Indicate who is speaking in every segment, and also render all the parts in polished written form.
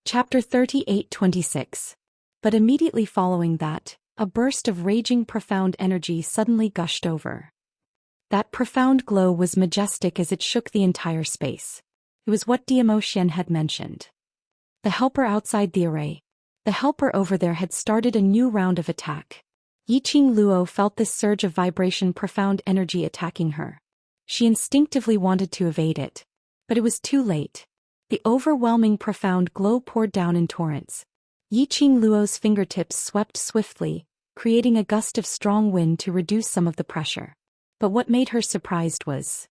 Speaker 1: Chapter 38-26. But immediately following that, a burst of raging profound energy suddenly gushed over. That profound glow was majestic as it shook the entire space. It was what Zhou Xian had mentioned. The helper outside the array. The helper over there had started a new round of attack. Yiqing Luo felt this surge of vibration profound energy attacking her. She instinctively wanted to evade it. But it was too late. The overwhelming profound glow poured down in torrents. Yiqing Luo's fingertips swept swiftly, creating a gust of strong wind to reduce some of the pressure. But what made her surprised was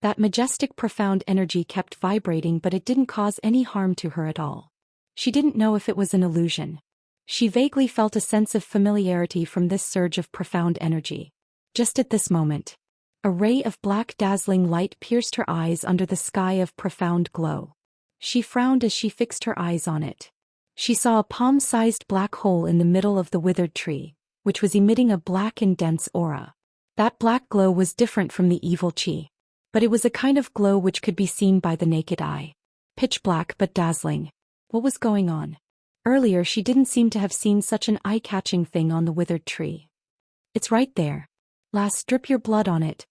Speaker 1: that majestic profound energy kept vibrating, but it didn't cause any harm to her at all. She didn't know if it was an illusion. She vaguely felt a sense of familiarity from this surge of profound energy. Just at this moment, a ray of black dazzling light pierced her eyes under the sky of profound glow. She frowned as she fixed her eyes on it. She saw a palm-sized black hole in the middle of the withered tree, which was emitting a black and dense aura. That black glow was different from the evil qi. But it was a kind of glow which could be seen by the naked eye. Pitch black but dazzling. What was going on? Earlier she didn't seem to have seen such an eye-catching thing on the withered tree. It's right there. Lass, drip your blood on it.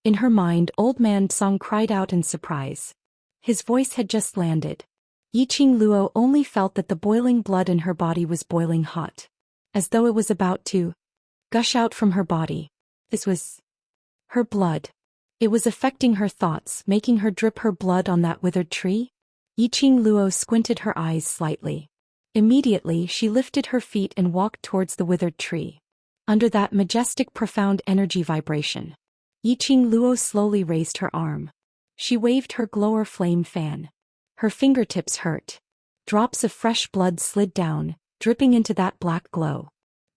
Speaker 1: In her mind, old man Song cried out in surprise. His voice had just landed. Yiqing Luo only felt that the boiling blood in her body was boiling hot. As though it was about to gush out from her body. This was her blood. It was affecting her thoughts, making her drip her blood on that withered tree. Yiqing Luo squinted her eyes slightly. Immediately she lifted her feet and walked towards the withered tree. Under that majestic profound energy vibration, Yiqing Luo slowly raised her arm. She waved her glower flame fan. Her fingertips hurt. Drops of fresh blood slid down, dripping into that black glow.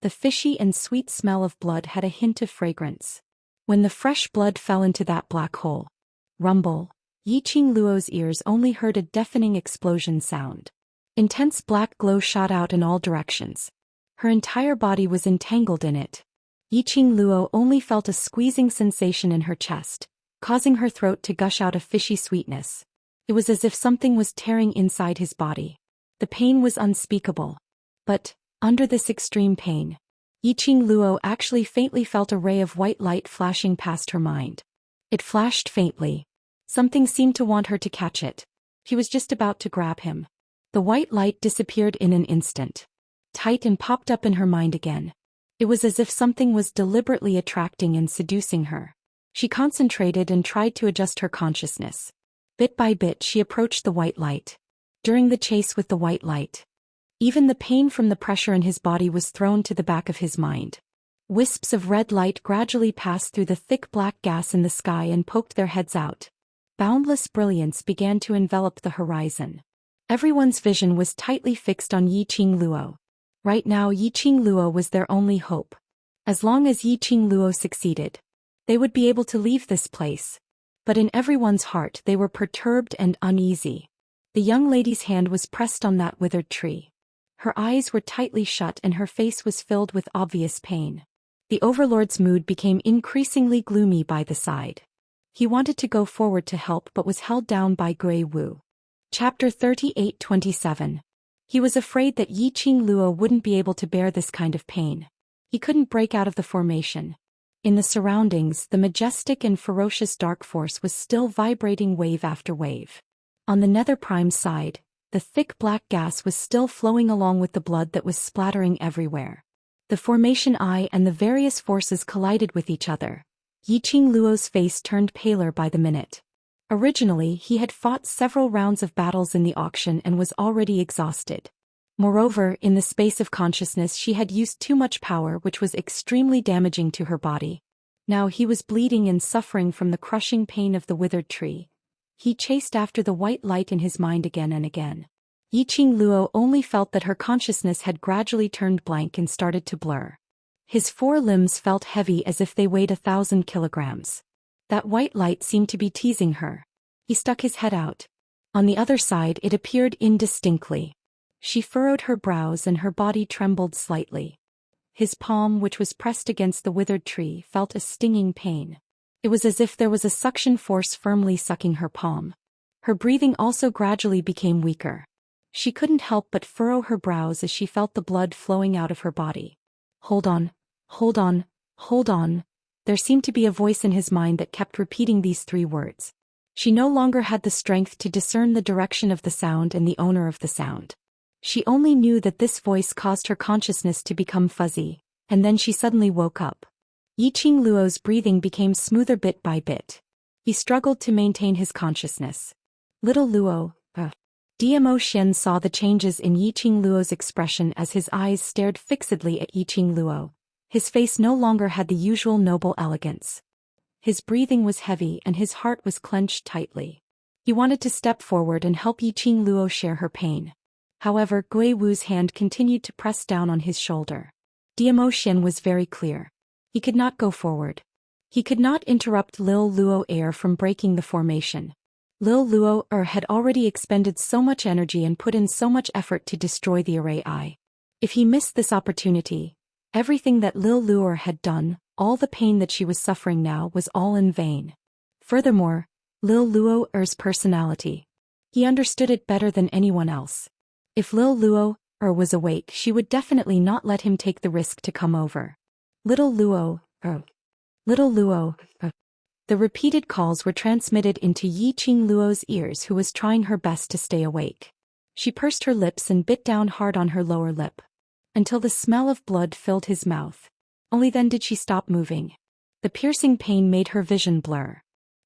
Speaker 1: The fishy and sweet smell of blood had a hint of fragrance. When the fresh blood fell into that black hole, rumble, Yiqing Luo's ears only heard a deafening explosion sound. Intense black glow shot out in all directions. Her entire body was entangled in it. Yiqing Luo only felt a squeezing sensation in her chest, causing her throat to gush out a fishy sweetness. It was as if something was tearing inside his body. The pain was unspeakable. But, under this extreme pain, Yiqing Luo actually faintly felt a ray of white light flashing past her mind. It flashed faintly. Something seemed to want her to catch it. He was just about to grab him. The white light disappeared in an instant. Tight and popped up in her mind again. It was as if something was deliberately attracting and seducing her. She concentrated and tried to adjust her consciousness. Bit by bit she approached the white light. During the chase with the white light, even the pain from the pressure in his body was thrown to the back of his mind. Wisps of red light gradually passed through the thick black gas in the sky and poked their heads out. Boundless brilliance began to envelop the horizon. Everyone's vision was tightly fixed on Yiqing Luo. Right now Yiqing Luo was their only hope. As long as Yiqing Luo succeeded, they would be able to leave this place. But in everyone's heart they were perturbed and uneasy. The young lady's hand was pressed on that withered tree. Her eyes were tightly shut and her face was filled with obvious pain. The overlord's mood became increasingly gloomy by the side. He wanted to go forward to help but was held down by Gui Wu. Chapter 38-27. He was afraid that Yiqing Luo wouldn't be able to bear this kind of pain. He couldn't break out of the formation. In the surroundings, the majestic and ferocious dark force was still vibrating wave after wave. On the Nether Prime side, the thick black gas was still flowing along with the blood that was splattering everywhere. The formation eye and the various forces collided with each other. Yiqing Luo's face turned paler by the minute. Originally he had fought several rounds of battles in the auction and was already exhausted. Moreover, in the space of consciousness she had used too much power which was extremely damaging to her body. Now he was bleeding and suffering from the crushing pain of the withered tree. He chased after the white light in his mind again and again. Yiqing Luo only felt that her consciousness had gradually turned blank and started to blur. His four limbs felt heavy as if they weighed 1,000 kilograms. That white light seemed to be teasing her. He stuck his head out. On the other side it appeared indistinctly. She furrowed her brows and her body trembled slightly. His palm, which was pressed against the withered tree, felt a stinging pain. It was as if there was a suction force firmly sucking her palm. Her breathing also gradually became weaker. She couldn't help but furrow her brows as she felt the blood flowing out of her body. Hold on, hold on, hold on. There seemed to be a voice in his mind that kept repeating these 3 words. She no longer had the strength to discern the direction of the sound and the owner of the sound. She only knew that this voice caused her consciousness to become fuzzy, and then she suddenly woke up. Yiqing Luo's breathing became smoother bit by bit. He struggled to maintain his consciousness. Little Luo, Zhou Xian saw the changes in Yiqing Luo's expression as his eyes stared fixedly at Yiqing Luo. His face no longer had the usual noble elegance. His breathing was heavy and his heart was clenched tightly. He wanted to step forward and help Yiqing Luo share her pain. However, Gui Wu's hand continued to press down on his shoulder. Zhou Xian was very clear. He could not go forward. He could not interrupt Lil Luo air from breaking the formation. Lil Luo had already expended so much energy and put in so much effort to destroy the array eye. If he missed this opportunity, everything that Lil Luo had done, all the pain that she was suffering now was all in vain. Furthermore, Lil Luo's personality. He understood it better than anyone else. If Lil Luo was awake, she would definitely not let him take the risk to come over. Little Luo. The repeated calls were transmitted into Yiqing Luo's ears, who was trying her best to stay awake. She pursed her lips and bit down hard on her lower lip, until the smell of blood filled his mouth. Only then did she stop moving. The piercing pain made her vision blur.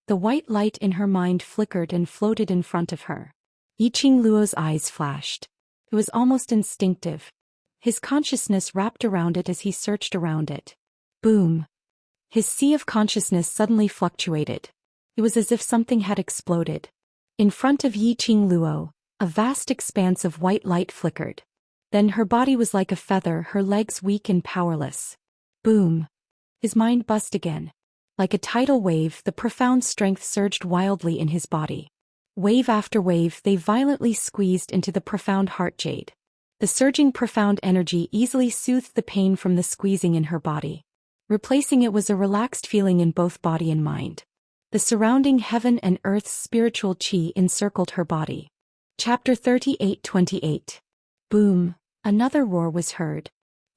Speaker 1: The white light in her mind flickered and floated in front of her. Yiqing Luo's eyes flashed. It was almost instinctive. His consciousness wrapped around it as he searched around it. Boom. His sea of consciousness suddenly fluctuated. It was as if something had exploded. In front of Yiqing Luo, a vast expanse of white light flickered. Then her body was like a feather, her legs weak and powerless. Boom. His mind buzzed again. Like a tidal wave, the profound strength surged wildly in his body. Wave after wave, they violently squeezed into the profound heart jade. The surging profound energy easily soothed the pain from the squeezing in her body. Replacing it was a relaxed feeling in both body and mind. The surrounding heaven and earth's spiritual qi encircled her body. Chapter 38:28. Boom. Another roar was heard.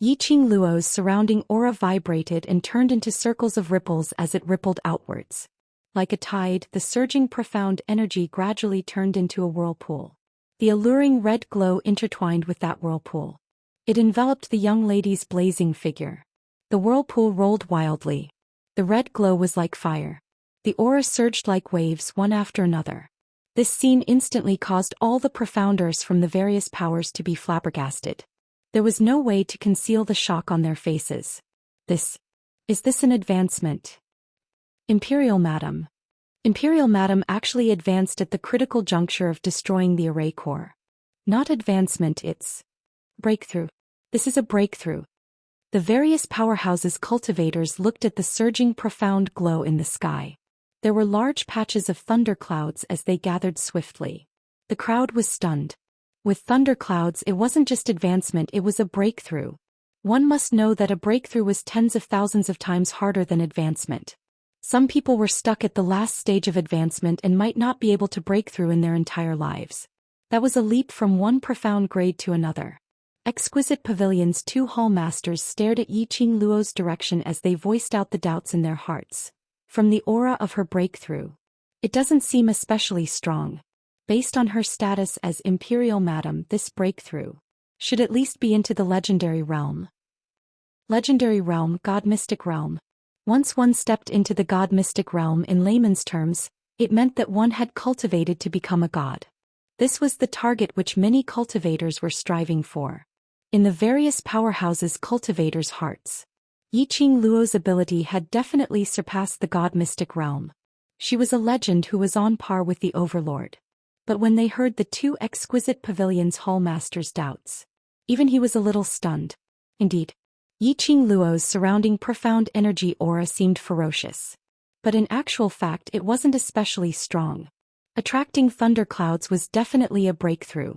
Speaker 1: Yiqing Luo's surrounding aura vibrated and turned into circles of ripples as it rippled outwards. Like a tide, the surging profound energy gradually turned into a whirlpool. The alluring red glow intertwined with that whirlpool. It enveloped the young lady's blazing figure. The whirlpool rolled wildly. The red glow was like fire. The aura surged like waves, one after another. This scene instantly caused all the profounders from the various powers to be flabbergasted. There was no way to conceal the shock on their faces. Is this an advancement? Imperial Madam. Imperial Madam actually advanced at the critical juncture of destroying the array core. Not advancement, it's breakthrough. This is a breakthrough. The various powerhouses' cultivators looked at the surging profound glow in the sky. There were large patches of thunderclouds as they gathered swiftly. The crowd was stunned. With thunderclouds, it wasn't just advancement, it was a breakthrough. One must know that a breakthrough was tens of thousands of times harder than advancement. Some people were stuck at the last stage of advancement and might not be able to break through in their entire lives. That was a leap from one profound grade to another. Exquisite Pavilion's 2 hall masters stared at Yiqing Luo's direction as they voiced out the doubts in their hearts. From the aura of her breakthrough, it doesn't seem especially strong. Based on her status as Imperial Madam, this breakthrough should at least be into the legendary realm. Legendary realm, God Mystic realm. Once one stepped into the God Mystic realm, in layman's terms, it meant that one had cultivated to become a god. This was the target which many cultivators were striving for. In the various powerhouses' cultivators' hearts, Yiqing Luo's ability had definitely surpassed the God Mystic realm. She was a legend who was on par with the Overlord. But when they heard the 2 exquisite Pavilion's hallmaster's doubts, even he was a little stunned. Indeed, Yiqing Luo's surrounding profound energy aura seemed ferocious. But in actual fact, it wasn't especially strong. Attracting thunderclouds was definitely a breakthrough.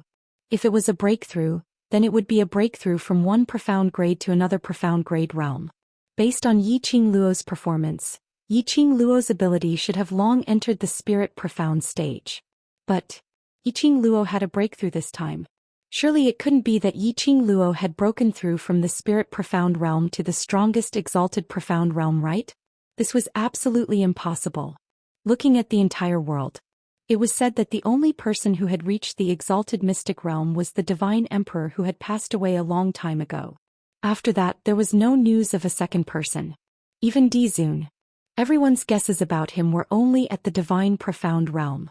Speaker 1: If it was a breakthrough, then it would be a breakthrough from one profound grade to another profound grade realm. Based on Yiqing Luo's performance, Yiqing Luo's ability should have long entered the spirit profound stage. But Yiqing Luo had a breakthrough this time. Surely it couldn't be that Yiqing Luo had broken through from the spirit profound realm to the strongest exalted profound realm, right? This was absolutely impossible. Looking at the entire world, it was said that the only person who had reached the exalted mystic realm was the divine emperor who had passed away a long time ago. After that, there was no news of a second person. Even Dizun. Everyone's guesses about him were only at the divine profound realm.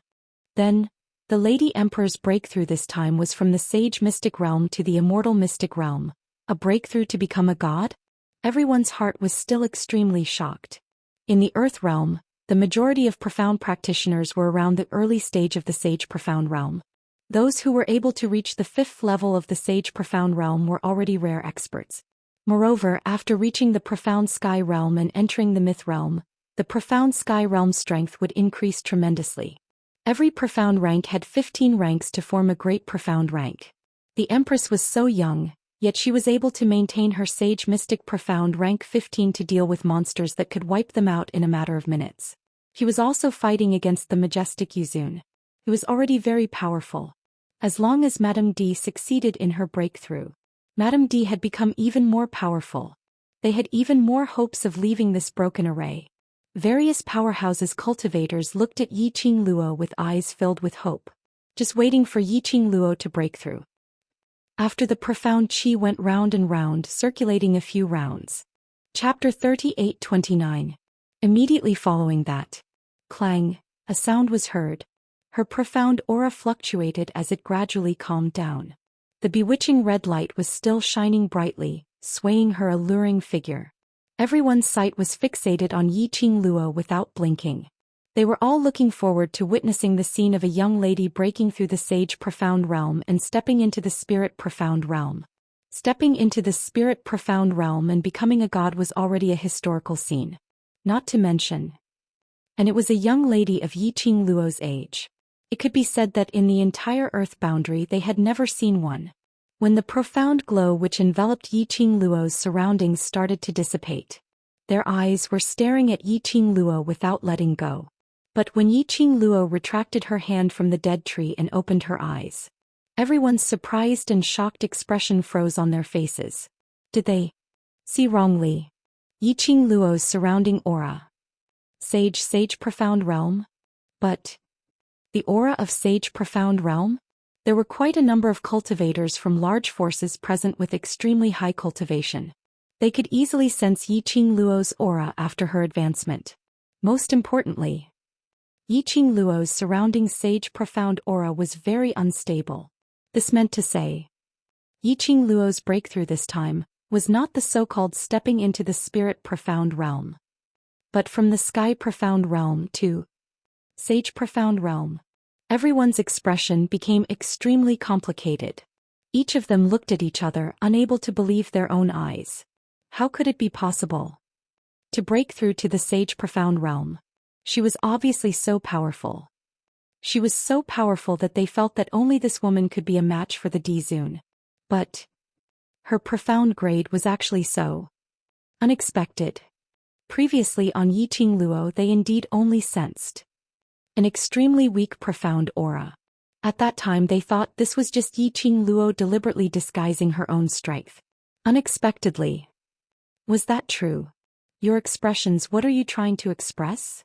Speaker 1: Then, the Lady Emperor's breakthrough this time was from the sage mystic realm to the immortal mystic realm. A breakthrough to become a god? Everyone's heart was still extremely shocked. In the earth realm, the majority of profound practitioners were around the early stage of the sage profound realm. Those who were able to reach the 5th level of the sage profound realm were already rare experts. Moreover, after reaching the profound sky realm and entering the myth realm, the profound sky realm strength would increase tremendously. Every profound rank had 15 ranks to form a great profound rank. The Empress was so young, yet she was able to maintain her sage mystic profound rank 15 to deal with monsters that could wipe them out in a matter of minutes. He was also fighting against the majestic Yuzun. He was already very powerful. As long as Madame D succeeded in her breakthrough, Madame D had become even more powerful. They had even more hopes of leaving this broken array. Various powerhouses cultivators looked at Yiqing Luo with eyes filled with hope, just waiting for Yiqing Luo to break through. After the profound qi went round and round, circulating a few rounds. Chapter 38-29. Immediately following that, clang, a sound was heard. Her profound aura fluctuated as it gradually calmed down. The bewitching red light was still shining brightly, swaying her alluring figure. Everyone's sight was fixated on Yiqing Luo without blinking. They were all looking forward to witnessing the scene of a young lady breaking through the sage profound realm and stepping into the spirit profound realm. Stepping into the spirit profound realm and becoming a god was already a historical scene. Not to mention. And it was a young lady of Yiqing Luo's age. It could be said that in the entire earth boundary they had never seen one. When the profound glow which enveloped Yiqing Luo's surroundings started to dissipate, their eyes were staring at Yiqing Luo without letting go. But when Yiqing Luo retracted her hand from the dead tree and opened her eyes, everyone's surprised and shocked expression froze on their faces. Did they see wrongly? Yiqing Luo's surrounding aura. Sage profound realm? But the aura of sage profound realm? There were quite a number of cultivators from large forces present with extremely high cultivation. They could easily sense Yiqing Luo's aura after her advancement. Most importantly, Yiqing Luo's surrounding sage profound aura was very unstable. This meant to say, Yiqing Luo's breakthrough this time was not the so-called stepping into the spirit profound realm, but from the sky profound realm to sage profound realm. Everyone's expression became extremely complicated. Each of them looked at each other, unable to believe their own eyes. How could it be possible to break through to the sage profound realm? She was obviously so powerful. She was so powerful that they felt that only this woman could be a match for the Dizun. But her profound grade was actually so unexpected. Previously on Yiqing Luo they indeed only sensed an extremely weak profound aura. At that time they thought this was just Yiqing Luo deliberately disguising her own strength. Unexpectedly. Was that true? Your expressions, what are you trying to express?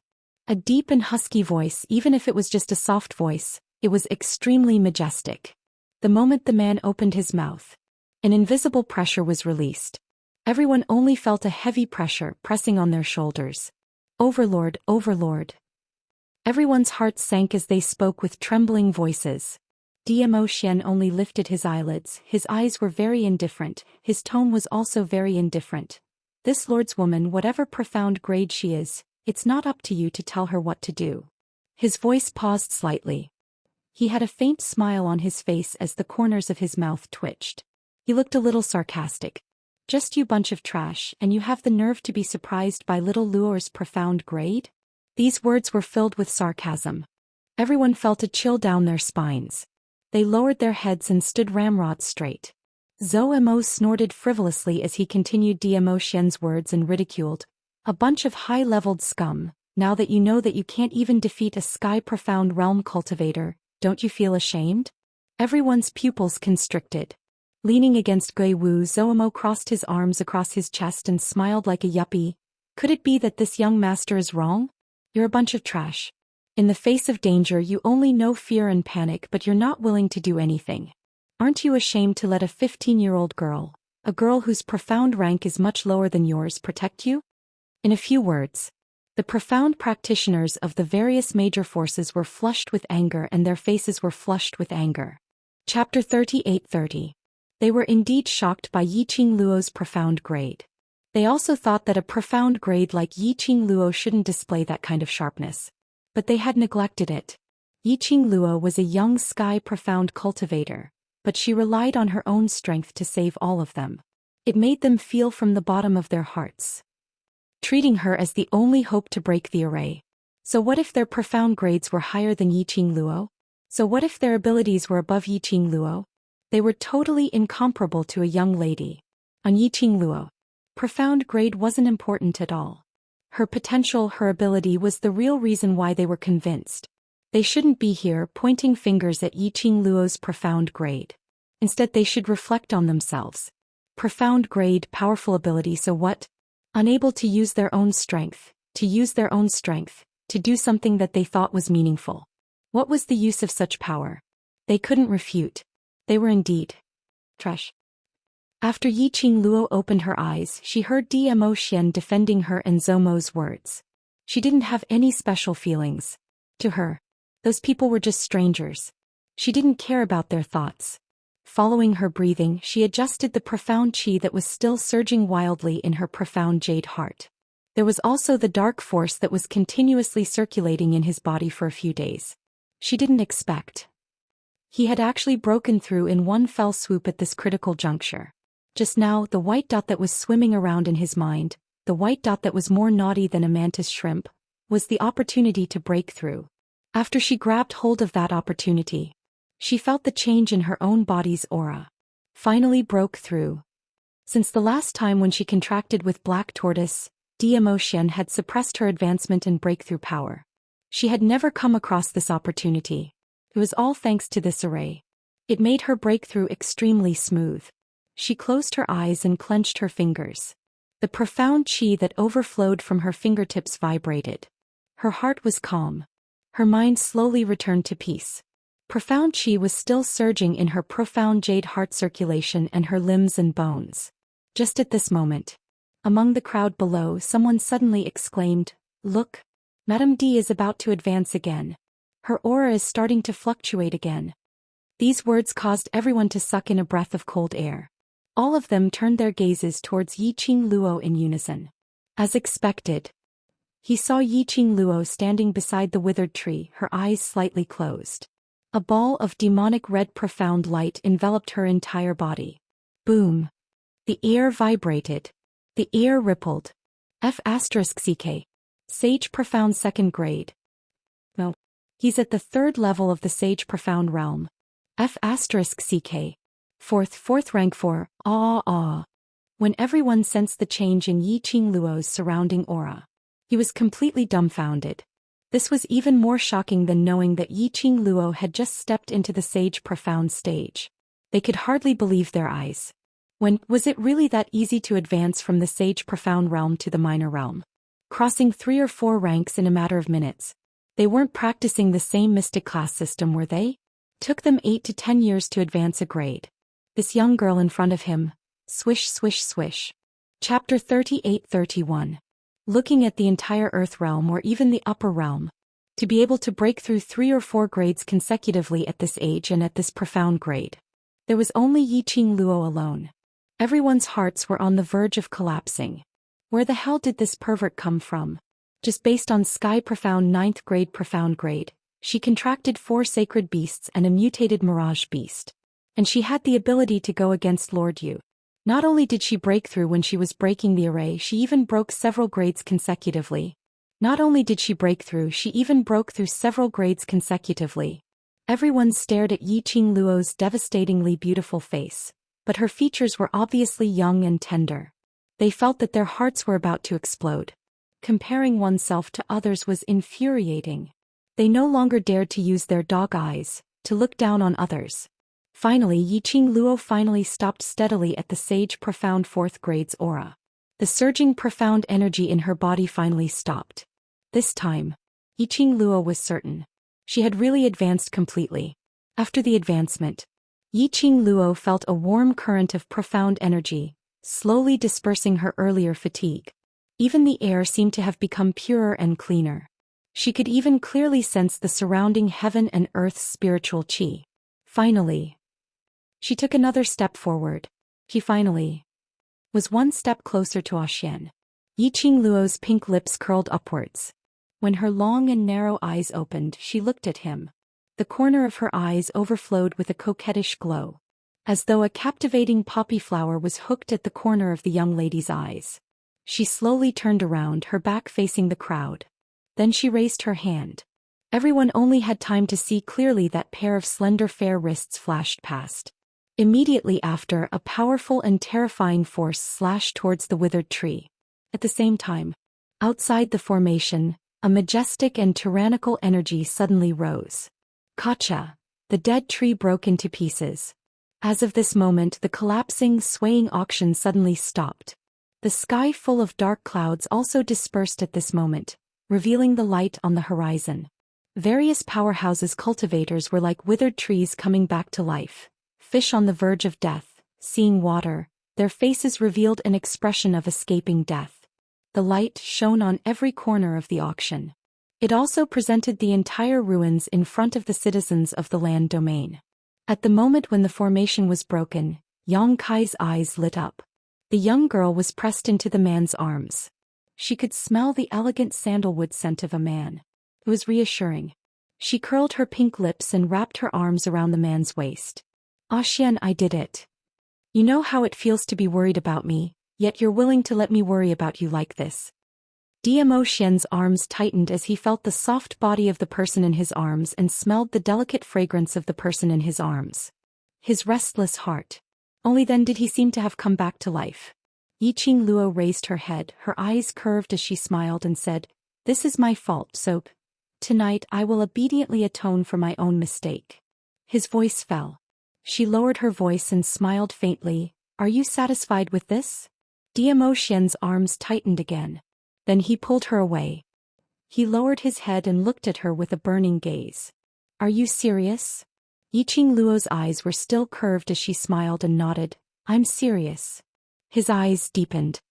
Speaker 1: A deep and husky voice, even if it was just a soft voice, it was extremely majestic. The moment the man opened his mouth, an invisible pressure was released. Everyone only felt a heavy pressure pressing on their shoulders. Overlord, Overlord. Everyone's hearts sank as they spoke with trembling voices. Zhou Xian only lifted his eyelids, his eyes were very indifferent, his tone was also very indifferent. This lord's woman, whatever profound grade she is, it's not up to you to tell her what to do. His voice paused slightly. He had a faint smile on his face as the corners of his mouth twitched. He looked a little sarcastic. Just you bunch of trash, and you have the nerve to be surprised by little Luo's profound grade? These words were filled with sarcasm. Everyone felt a chill down their spines. They lowered their heads and stood ramrod straight. Zhou Mo snorted frivolously as he continued Zhou Xian's words and ridiculed. A bunch of high-leveled scum, now that you know that you can't even defeat a sky-profound realm cultivator, don't you feel ashamed? Everyone's pupils constricted. Leaning against Gui Wu, Zoumo crossed his arms across his chest and smiled like a yuppie. Could it be that this young master is wrong? You're a bunch of trash. In the face of danger you only know fear and panic, but you're not willing to do anything. Aren't you ashamed to let a 15-year-old girl, a girl whose profound rank is much lower than yours, protect you? In a few words, the profound practitioners of the various major forces were flushed with anger, and their faces were flushed with anger. Chapter 38:30. They were indeed shocked by Yiqing Luo's profound grade. They also thought that a profound grade like Yiqing Luo shouldn't display that kind of sharpness. But they had neglected it. Yiqing Luo was a young sky profound cultivator, but she relied on her own strength to save all of them. It made them feel from the bottom of their hearts, treating her as the only hope to break the array. So what if their profound grades were higher than Yiqing Luo? So what if their abilities were above Yiqing Luo? They were totally incomparable to a young lady. On Yiqing Luo, profound grade wasn't important at all. Her potential, her ability was the real reason why they were convinced. They shouldn't be here pointing fingers at Yiqing Luo's profound grade. Instead they should reflect on themselves. Profound grade, powerful ability, so what? Unable to use their own strength, to do something that they thought was meaningful. What was the use of such power? They couldn't refute. They were indeed trash. After Yiqing Luo opened her eyes, she heard Zhou Xian defending her and Zoumo's words. She didn't have any special feelings. To her, those people were just strangers. She didn't care about their thoughts. Following her breathing, she adjusted the profound qi that was still surging wildly in her profound jade heart. There was also the dark force that was continuously circulating in his body for a few days. She didn't expect. He had actually broken through in one fell swoop at this critical juncture. Just now, the white dot that was swimming around in his mind, the white dot that was more naughty than a mantis shrimp, was the opportunity to break through. After she grabbed hold of that opportunity, she felt the change in her own body's aura. Finally broke through. Since the last time when she contracted with Black Tortoise, Zhou Xian had suppressed her advancement and breakthrough power. She had never come across this opportunity. It was all thanks to this array. It made her breakthrough extremely smooth. She closed her eyes and clenched her fingers. The profound qi that overflowed from her fingertips vibrated. Her heart was calm. Her mind slowly returned to peace. Profound qi was still surging in her profound jade heart circulation and her limbs and bones. Just at this moment, among the crowd below, someone suddenly exclaimed, "Look! Madame D is about to advance again. Her aura is starting to fluctuate again." These words caused everyone to suck in a breath of cold air. All of them turned their gazes towards Yiqing Luo in unison. As expected, he saw Yiqing Luo standing beside the withered tree, her eyes slightly closed. A ball of demonic red profound light enveloped her entire body. Boom! The air vibrated. The air rippled. F***ck. Sage Profound Second Grade. No. He's at the third level of the Sage Profound Realm. F***ck. Fourth rank 4, When everyone sensed the change in Yiqing Luo's surrounding aura, he was completely dumbfounded. This was even more shocking than knowing that Yiqing Luo had just stepped into the Sage Profound stage. They could hardly believe their eyes. Was it really that easy to advance from the Sage Profound realm to the Minor realm? Crossing 3 or 4 ranks in a matter of minutes. They weren't practicing the same mystic class system, were they? Took them 8 to 10 years to advance a grade. This young girl in front of him. Swish, swish, swish. Chapter 38:31. Looking at the entire Earth realm or even the upper realm. To be able to break through 3 or 4 grades consecutively at this age and at this profound grade. There was only Yiqing Luo alone. Everyone's hearts were on the verge of collapsing. Where the hell did this pervert come from? Just based on Sky Profound 9th grade profound grade, she contracted 4 sacred beasts and a mutated mirage beast. And she had the ability to go against Lord Yu. Not only did she break through when she was breaking the array, she even broke several grades consecutively. She even broke through several grades consecutively. Everyone stared at Yiqing Luo's devastatingly beautiful face, but her features were obviously young and tender. They felt that their hearts were about to explode. Comparing oneself to others was infuriating. They no longer dared to use their dog eyes to look down on others. Finally, Yiqing Luo finally stopped steadily at the sage profound 4th grade's aura. The surging profound energy in her body finally stopped. This time, Yiqing Luo was certain. She had really advanced completely. After the advancement, Yiqing Luo felt a warm current of profound energy, slowly dispersing her earlier fatigue. Even the air seemed to have become purer and cleaner. She could even clearly sense the surrounding heaven and earth's spiritual qi. Finally, she took another step forward. She finally was one step closer to Zhou Xian. Yiqing Luo's pink lips curled upwards. When her long and narrow eyes opened, she looked at him. The corner of her eyes overflowed with a coquettish glow, as though a captivating poppy flower was hooked at the corner of the young lady's eyes. She slowly turned around, her back facing the crowd. Then she raised her hand. Everyone only had time to see clearly that pair of slender fair wrists flashed past. Immediately after, a powerful and terrifying force slashed towards the withered tree. At the same time, outside the formation, a majestic and tyrannical energy suddenly rose. Kacha! The dead tree broke into pieces. As of this moment, the collapsing, swaying auction suddenly stopped. The sky full of dark clouds also dispersed at this moment, revealing the light on the horizon. Various powerhouses' cultivators were like withered trees coming back to life. Fish on the verge of death, seeing water, their faces revealed an expression of escaping death. The light shone on every corner of the auction. It also presented the entire ruins in front of the citizens of the land domain. At the moment when the formation was broken, Yang Kai's eyes lit up. The young girl was pressed into the man's arms. She could smell the elegant sandalwood scent of a man. It was reassuring. She curled her pink lips and wrapped her arms around the man's waist. "Ah Xian, I did it. You know how it feels to be worried about me, yet you're willing to let me worry about you like this." Dmo Xian's arms tightened as he felt the soft body of the person in his arms and smelled the delicate fragrance of the person in his arms. His restless heart. Only then did he seem to have come back to life. Yiqing Luo raised her head, her eyes curved as she smiled and said, "This is my fault, so tonight I will obediently atone for my own mistake." His voice fell. She lowered her voice and smiled faintly. "Are you satisfied with this?" Dmo Xian's arms tightened again. Then he pulled her away. He lowered his head and looked at her with a burning gaze. "Are you serious?" Yiqing Luo's eyes were still curved as she smiled and nodded. "I'm serious." His eyes deepened.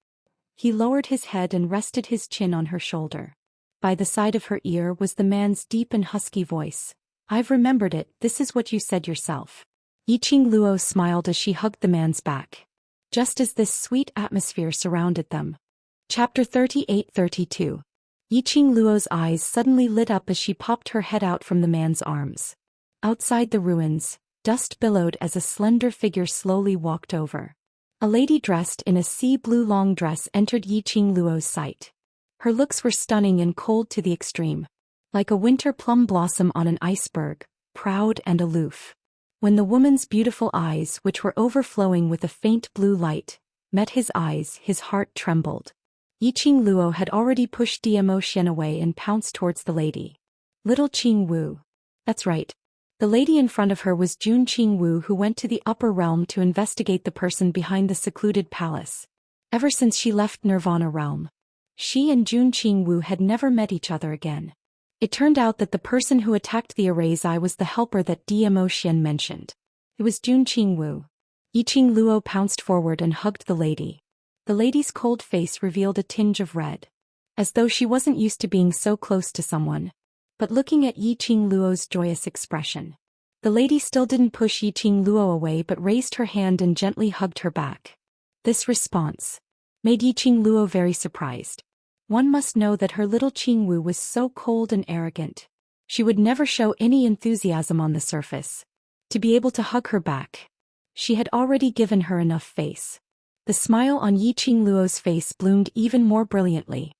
Speaker 1: He lowered his head and rested his chin on her shoulder. By the side of her ear was the man's deep and husky voice. "I've remembered it, this is what you said yourself." Yiqing Luo smiled as she hugged the man's back. Just as this sweet atmosphere surrounded them. Chapter 38-32. Yiqing Luo's eyes suddenly lit up as she popped her head out from the man's arms. Outside the ruins, dust billowed as a slender figure slowly walked over. A lady dressed in a sea blue long dress entered Yiqing Luo's sight. Her looks were stunning and cold to the extreme. Like a winter plum blossom on an iceberg, proud and aloof. When the woman's beautiful eyes, which were overflowing with a faint blue light, met his eyes, his heart trembled. Yiqing Luo had already pushed Dmo Xian away and pounced towards the lady. "Little Qing Wu." That's right. The lady in front of her was Jun Qing Wu, who went to the upper realm to investigate the person behind the secluded palace. Ever since she left Nirvana realm, she and Jun Qing Wu had never met each other again. It turned out that the person who attacked the array's eye was the helper that Dmo Xian mentioned. It was Jun Qing Wu. Yiqing Luo pounced forward and hugged the lady. The lady's cold face revealed a tinge of red. As though she wasn't used to being so close to someone. But looking at Yiqing Luo's joyous expression, the lady still didn't push Yiqing Luo away but raised her hand and gently hugged her back. This response made Yiqing Luo very surprised. One must know that her little Qing Wu was so cold and arrogant. She would never show any enthusiasm on the surface. To be able to hug her back, she had already given her enough face. The smile on Yiqing Luo's face bloomed even more brilliantly.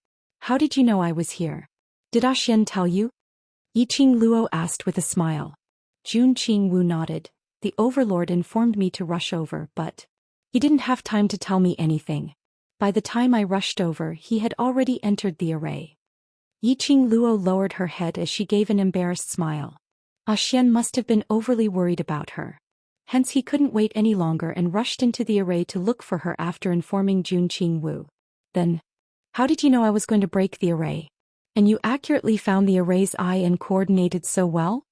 Speaker 1: "How did you know I was here? Did Ah Xian tell you?" Yiqing Luo asked with a smile. Jun Qing Wu nodded. "The overlord informed me to rush over, but he didn't have time to tell me anything. By the time I rushed over, he had already entered the array." Yiqing Luo lowered her head as she gave an embarrassed smile. Ah Xian must have been overly worried about her. Hence he couldn't wait any longer and rushed into the array to look for her after informing Jun Qingwu. Then, how did you know I was going to break the array? And you accurately found the array's eye and coordinated so well?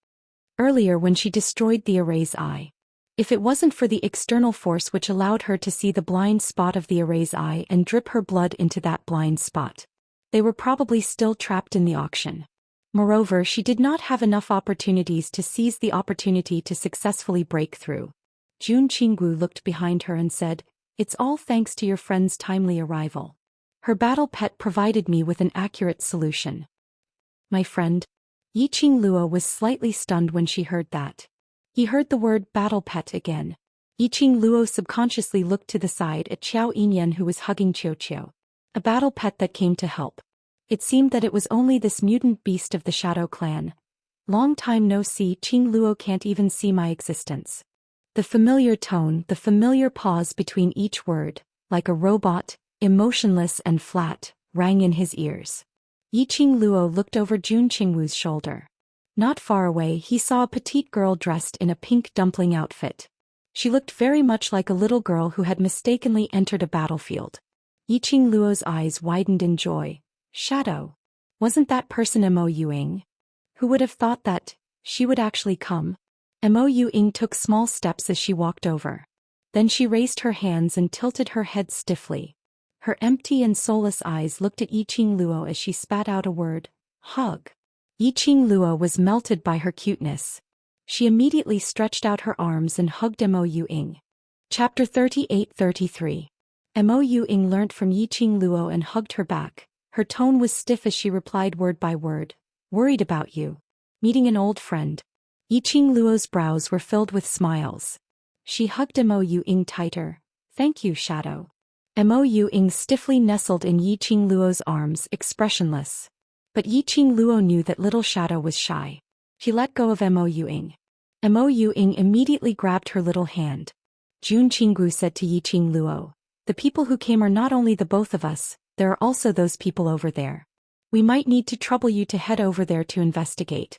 Speaker 1: Earlier when she destroyed the array's eye. If it wasn't for the external force which allowed her to see the blind spot of the array's eye and drip her blood into that blind spot, they were probably still trapped in the auction. Moreover, she did not have enough opportunities to seize the opportunity to successfully break through. Jun Qingwu looked behind her and said, "It's all thanks to your friend's timely arrival. Her battle pet provided me with an accurate solution." My friend? Yiqing Luo was slightly stunned when she heard that. He heard the word battle pet again. Yiqing Luo subconsciously looked to the side at Xiao Yinyan, who was hugging Qiu. A battle pet that came to help. It seemed that it was only this mutant beast of the Shadow Clan. Long time no see, Qing Luo can't even see my existence. The familiar tone, the familiar pause between each word, like a robot, emotionless and flat, rang in his ears. Yiqing Luo looked over Jun Qingwu's shoulder. Not far away he saw a petite girl dressed in a pink dumpling outfit. She looked very much like a little girl who had mistakenly entered a battlefield. Yiqing Luo's eyes widened in joy. Shadow. Wasn't that person Mo Yuing? Who would have thought that she would actually come? Mo Yuing took small steps as she walked over. Then she raised her hands and tilted her head stiffly. Her empty and soulless eyes looked at Yiqing Luo as she spat out a word, hug. Yiqing Luo was melted by her cuteness. She immediately stretched out her arms and hugged Mo Yuing. Chapter 38-33. Mo Yuing learnt from Yiqing Luo and hugged her back. Her tone was stiff as she replied word by word, "Worried about you. Meeting an old friend." Yiqing Luo's brows were filled with smiles. She hugged Mo Yuing tighter. "Thank you, Shadow." Mo Yuing stiffly nestled in Yiqing Luo's arms, expressionless. But Yiqing Luo knew that little Shadow was shy. She let go of Mo Yuing. Mo Yuing immediately grabbed her little hand. Jun Qingwu said to Yiqing Luo, "The people who came are not only the both of us, there are also those people over there. We might need to trouble you to head over there to investigate."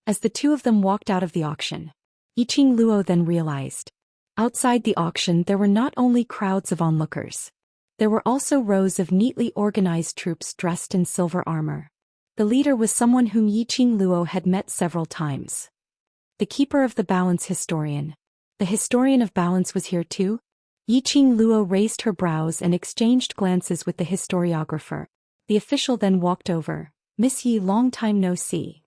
Speaker 1: As the two of them walked out of the auction, Yiqing Luo then realized. Outside the auction there were not only crowds of onlookers. There were also rows of neatly organized troops dressed in silver armor. The leader was someone whom Yiqing Luo had met several times. The keeper of the balance historian. The historian of balance was here too? Yiqing Luo raised her brows and exchanged glances with the historiographer. The official then walked over. "Miss Yi, long time no see."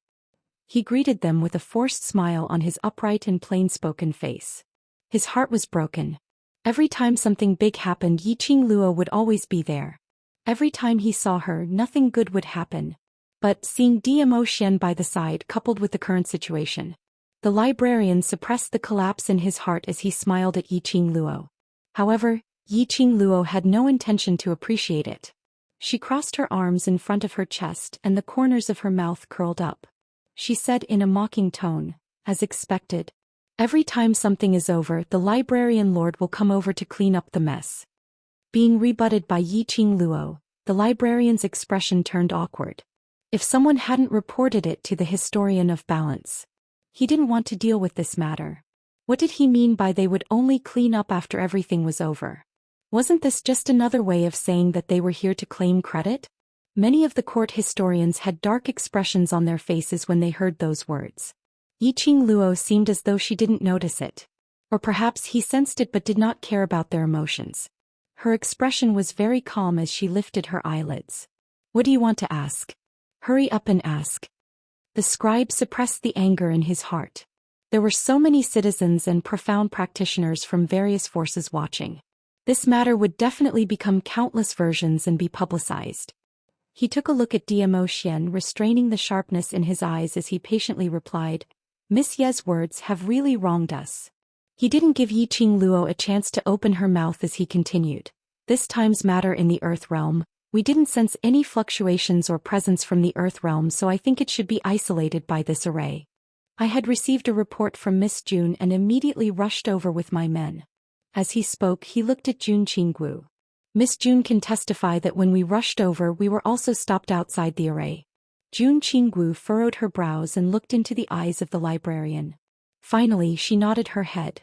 Speaker 1: He greeted them with a forced smile on his upright and plain-spoken face. His heart was broken. Every time something big happened, Yiqing Luo would always be there. Every time he saw her, nothing good would happen. But seeing Zhou Xian by the side coupled with the current situation, the librarian suppressed the collapse in his heart as he smiled at Yiqing Luo. However, Yiqing Luo had no intention to appreciate it. She crossed her arms in front of her chest and the corners of her mouth curled up. She said in a mocking tone, "As expected. Every time something is over, the librarian lord will come over to clean up the mess." Being rebutted by Yiqing Luo, the librarian's expression turned awkward. If someone hadn't reported it to the historian of balance, he didn't want to deal with this matter. What did he mean by they would only clean up after everything was over? Wasn't this just another way of saying that they were here to claim credit? Many of the court historians had dark expressions on their faces when they heard those words. Yiqing Luo seemed as though she didn't notice it. Or perhaps he sensed it but did not care about their emotions. Her expression was very calm as she lifted her eyelids. "What do you want to ask? Hurry up and ask." The scribe suppressed the anger in his heart. There were so many citizens and profound practitioners from various forces watching. This matter would definitely become countless versions and be publicized. He took a look at Zhou Xian, restraining the sharpness in his eyes as he patiently replied, "Miss Ye's words have really wronged us." He didn't give Yiqing Luo a chance to open her mouth as he continued. "This time's matter in the Earth realm, we didn't sense any fluctuations or presence from the Earth realm, so I think it should be isolated by this array. I had received a report from Miss June and immediately rushed over with my men." As he spoke, he looked at Jun Qingwu. "Miss June can testify that when we rushed over, we were also stopped outside the array." Jun Qingwu furrowed her brows and looked into the eyes of the librarian. Finally, she nodded her head.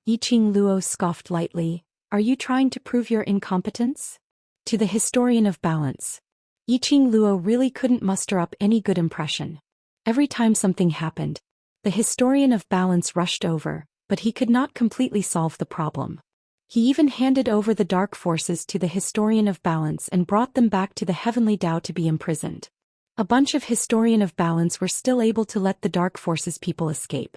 Speaker 1: Yiqing Luo scoffed lightly. Are you trying to prove your incompetence? To the historian of balance. Yiqing Luo really couldn't muster up any good impression. Every time something happened, the historian of balance rushed over, but he could not completely solve the problem. He even handed over the dark forces to the historian of balance and brought them back to the heavenly Tao to be imprisoned. A bunch of historian of balance were still able to let the dark forces people escape,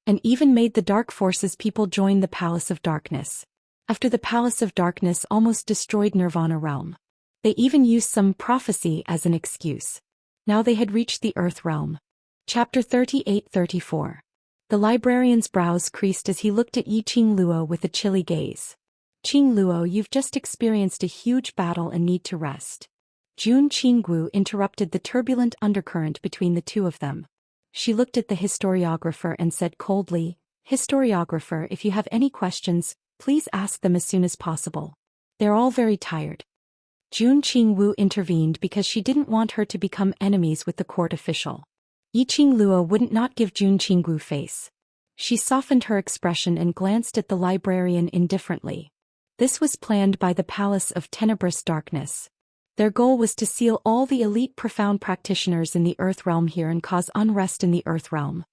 Speaker 1: and even made the dark forces people join the Palace of Darkness. After the Palace of Darkness almost destroyed Nirvana realm, they even used some prophecy as an excuse. Now they had reached the Earth realm. Chapter 38-34. The librarian's brows creased as he looked at Yiqing Luo with a chilly gaze. Qing Luo, you've just experienced a huge battle and need to rest. Jun Qinggu interrupted the turbulent undercurrent between the two of them. She looked at the historiographer and said coldly, Historiographer, if you have any questions, please ask them as soon as possible. They're all very tired. Jun Qingwu intervened because she didn't want her to become enemies with the court official. Yiqing Luo wouldn't not give Jun Qingwu face. She softened her expression and glanced at the librarian indifferently. This was planned by the Palace of Tenebrous Darkness. Their goal was to seal all the elite profound practitioners in the Earth realm here and cause unrest in the Earth realm.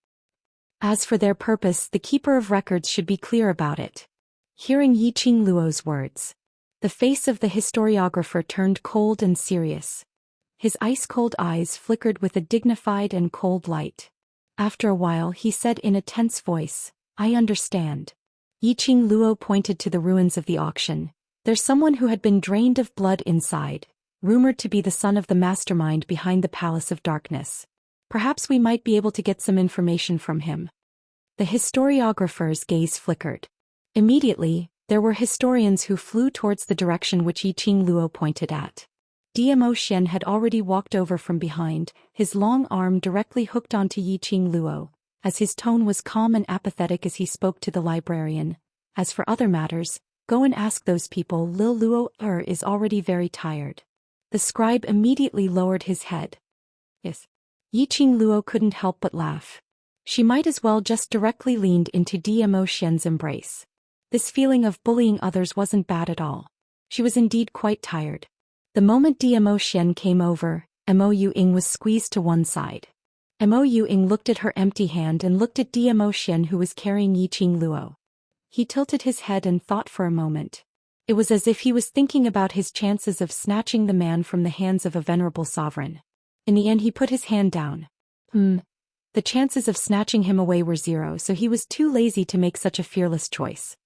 Speaker 1: As for their purpose, the Keeper of Records should be clear about it. Hearing Yiqing Luo's words, the face of the historiographer turned cold and serious. His ice-cold eyes flickered with a dignified and cold light. After a while he said in a tense voice, I understand. Yiqing Luo pointed to the ruins of the auction. There's someone who had been drained of blood inside, rumored to be the son of the mastermind behind the Palace of Darkness. Perhaps we might be able to get some information from him. The historiographer's gaze flickered. Immediately, there were historians who flew towards the direction which Yiqing Luo pointed at. Zhou Xian had already walked over from behind, his long arm directly hooked onto Yiqing Luo, as his tone was calm and apathetic as he spoke to the librarian. As for other matters, go and ask those people. Lil Luo is already very tired. The scribe immediately lowered his head. Yes. Yiqing Luo couldn't help but laugh. She might as well just directly leaned into Zhou Xian's embrace. This feeling of bullying others wasn't bad at all. She was indeed quite tired. The moment Zhou Xian came over, Mo Ying was squeezed to one side. Mo Ying looked at her empty hand and looked at Zhou Xian who was carrying Yiqing Luo. He tilted his head and thought for a moment. It was as if he was thinking about his chances of snatching the man from the hands of a venerable sovereign. In the end he put his hand down. The chances of snatching him away were zero, so he was too lazy to make such a fearless choice.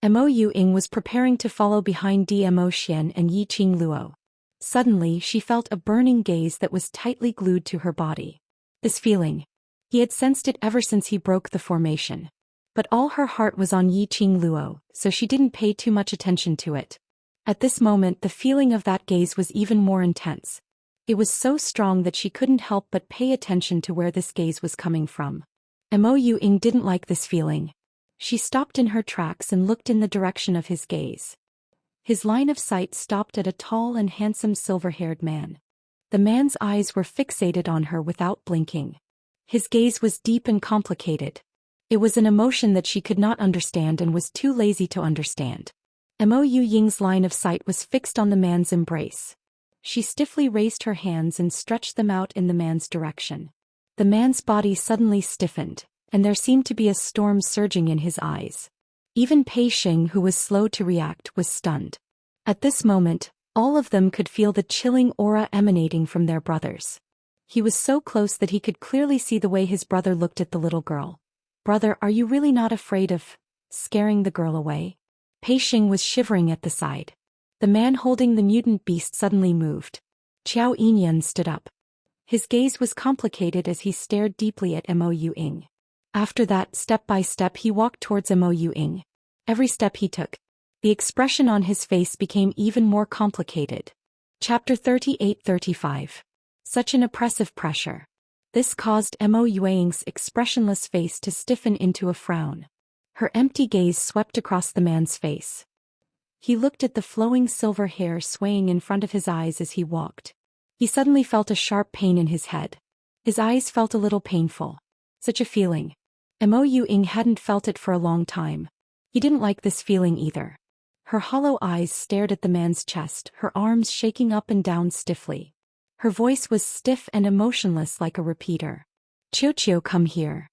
Speaker 1: Mo Ying was preparing to follow behind Zhou Xian and Yiqing Luo. Suddenly she felt a burning gaze that was tightly glued to her body. This feeling. He had sensed it ever since he broke the formation. But all her heart was on Yiqing Luo, so she didn't pay too much attention to it. At this moment the feeling of that gaze was even more intense. It was so strong that she couldn't help but pay attention to where this gaze was coming from. Mo Ying didn't like this feeling. She stopped in her tracks and looked in the direction of his gaze. His line of sight stopped at a tall and handsome silver-haired man. The man's eyes were fixated on her without blinking. His gaze was deep and complicated. It was an emotion that she could not understand and was too lazy to understand. Mo Ying's line of sight was fixed on the man's embrace. She stiffly raised her hands and stretched them out in the man's direction. The man's body suddenly stiffened, and there seemed to be a storm surging in his eyes. Even Pei Xing, who was slow to react, was stunned. At this moment, all of them could feel the chilling aura emanating from their brothers. He was so close that he could clearly see the way his brother looked at the little girl. Brother, are you really not afraid of scaring the girl away? Pei Xing was shivering at the side. The man holding the mutant beast suddenly moved. Qiao Yinyan stood up. His gaze was complicated as he stared deeply at Mo Ying. After that, step by step he walked towards Mo Ying. Every step he took, the expression on his face became even more complicated. Chapter 38-35. Such an oppressive pressure. This caused Mo Ying's expressionless face to stiffen into a frown. Her empty gaze swept across the man's face. He looked at the flowing silver hair swaying in front of his eyes as he walked. He suddenly felt a sharp pain in his head. His eyes felt a little painful. Such a feeling. Mo Ying hadn't felt it for a long time. He didn't like this feeling either. Her hollow eyes stared at the man's chest, her arms shaking up and down stiffly. Her voice was stiff and emotionless like a repeater. Qiu, come here.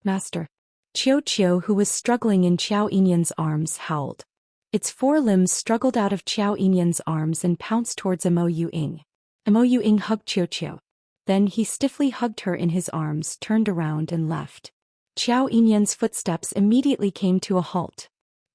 Speaker 1: Master. Qiu, who was struggling in Qiao Yinyan's arms, howled. Its four limbs struggled out of Qiao Yinyan's arms and pounced towards Mo Ying. Mo Ying hugged Qiu. Then he stiffly hugged her in his arms, turned around and left. Qiao Yinyan's footsteps immediately came to a halt.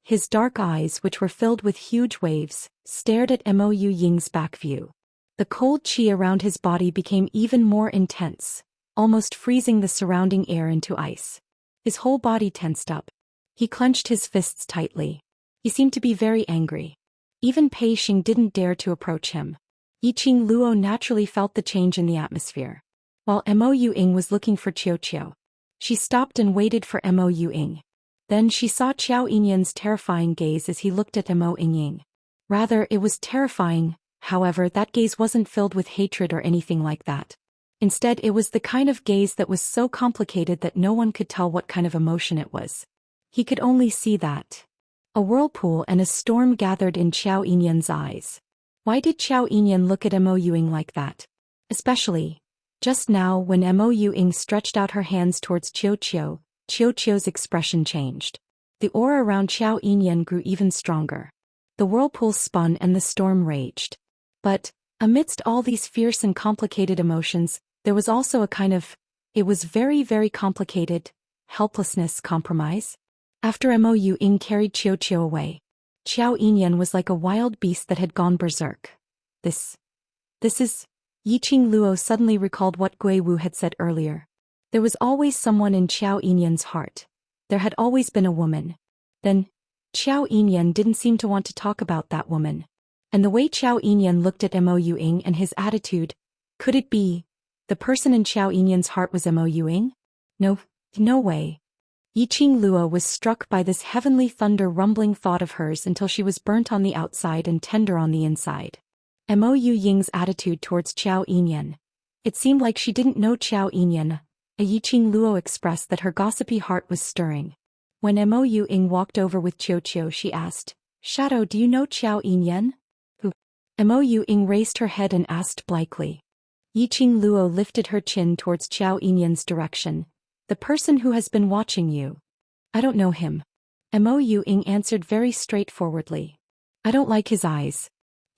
Speaker 1: His dark eyes, which were filled with huge waves, stared at Mo Ying's back view. The cold qi around his body became even more intense, almost freezing the surrounding air into ice. His whole body tensed up. He clenched his fists tightly. He seemed to be very angry. Even Pei Xing didn't dare to approach him. Yiqing Luo naturally felt the change in the atmosphere. While Mo Ying was looking for Qiu, she stopped and waited for Mo Ying. Then she saw Qiao Yinyan's terrifying gaze as he looked at Mo Ying. Rather, it was terrifying, however that gaze wasn't filled with hatred or anything like that. Instead, it was the kind of gaze that was so complicated that no one could tell what kind of emotion it was. He could only see that. A whirlpool and a storm gathered in Qiao Yinyan's eyes. Why did Qiao Yinyan look at Mo Ying like that? Especially, just now when Mo Ying stretched out her hands towards Qiu's expression changed. The aura around Qiao Yinyan grew even stronger. The whirlpool spun and the storm raged. But, amidst all these fierce and complicated emotions, there was also a kind of, it was very, very complicated, helplessness compromise. After Mo Ying carried Qiu away, Qiao Yinyan was like a wild beast that had gone berserk. This is... Yiqing Luo suddenly recalled what Gui Wu had said earlier. There was always someone in Qiao Yinyan's heart. There had always been a woman. Then, Qiao Yinyan didn't seem to want to talk about that woman. And the way Qiao Yinyan looked at Mo Ying and his attitude, could it be the person in Qiao Yinyan's heart was Mo Ying? No way. Yiqing Luo was struck by this heavenly thunder rumbling thought of hers until she was burnt on the outside and tender on the inside. Mo Ying's attitude towards Qiao Yinyan. It seemed like she didn't know Qiao Yinyan. Yiqing Luo expressed that her gossipy heart was stirring. When Mo Ying walked over with Qiu, she asked, "Shadow, do you know Qiao Yinyan?" Who? Mo Ying raised her head and asked blankly. Yiqing Luo lifted her chin towards Qiao Yinyan's direction. "The person who has been watching you." "I don't know him." Mo Ying answered very straightforwardly. "I don't like his eyes."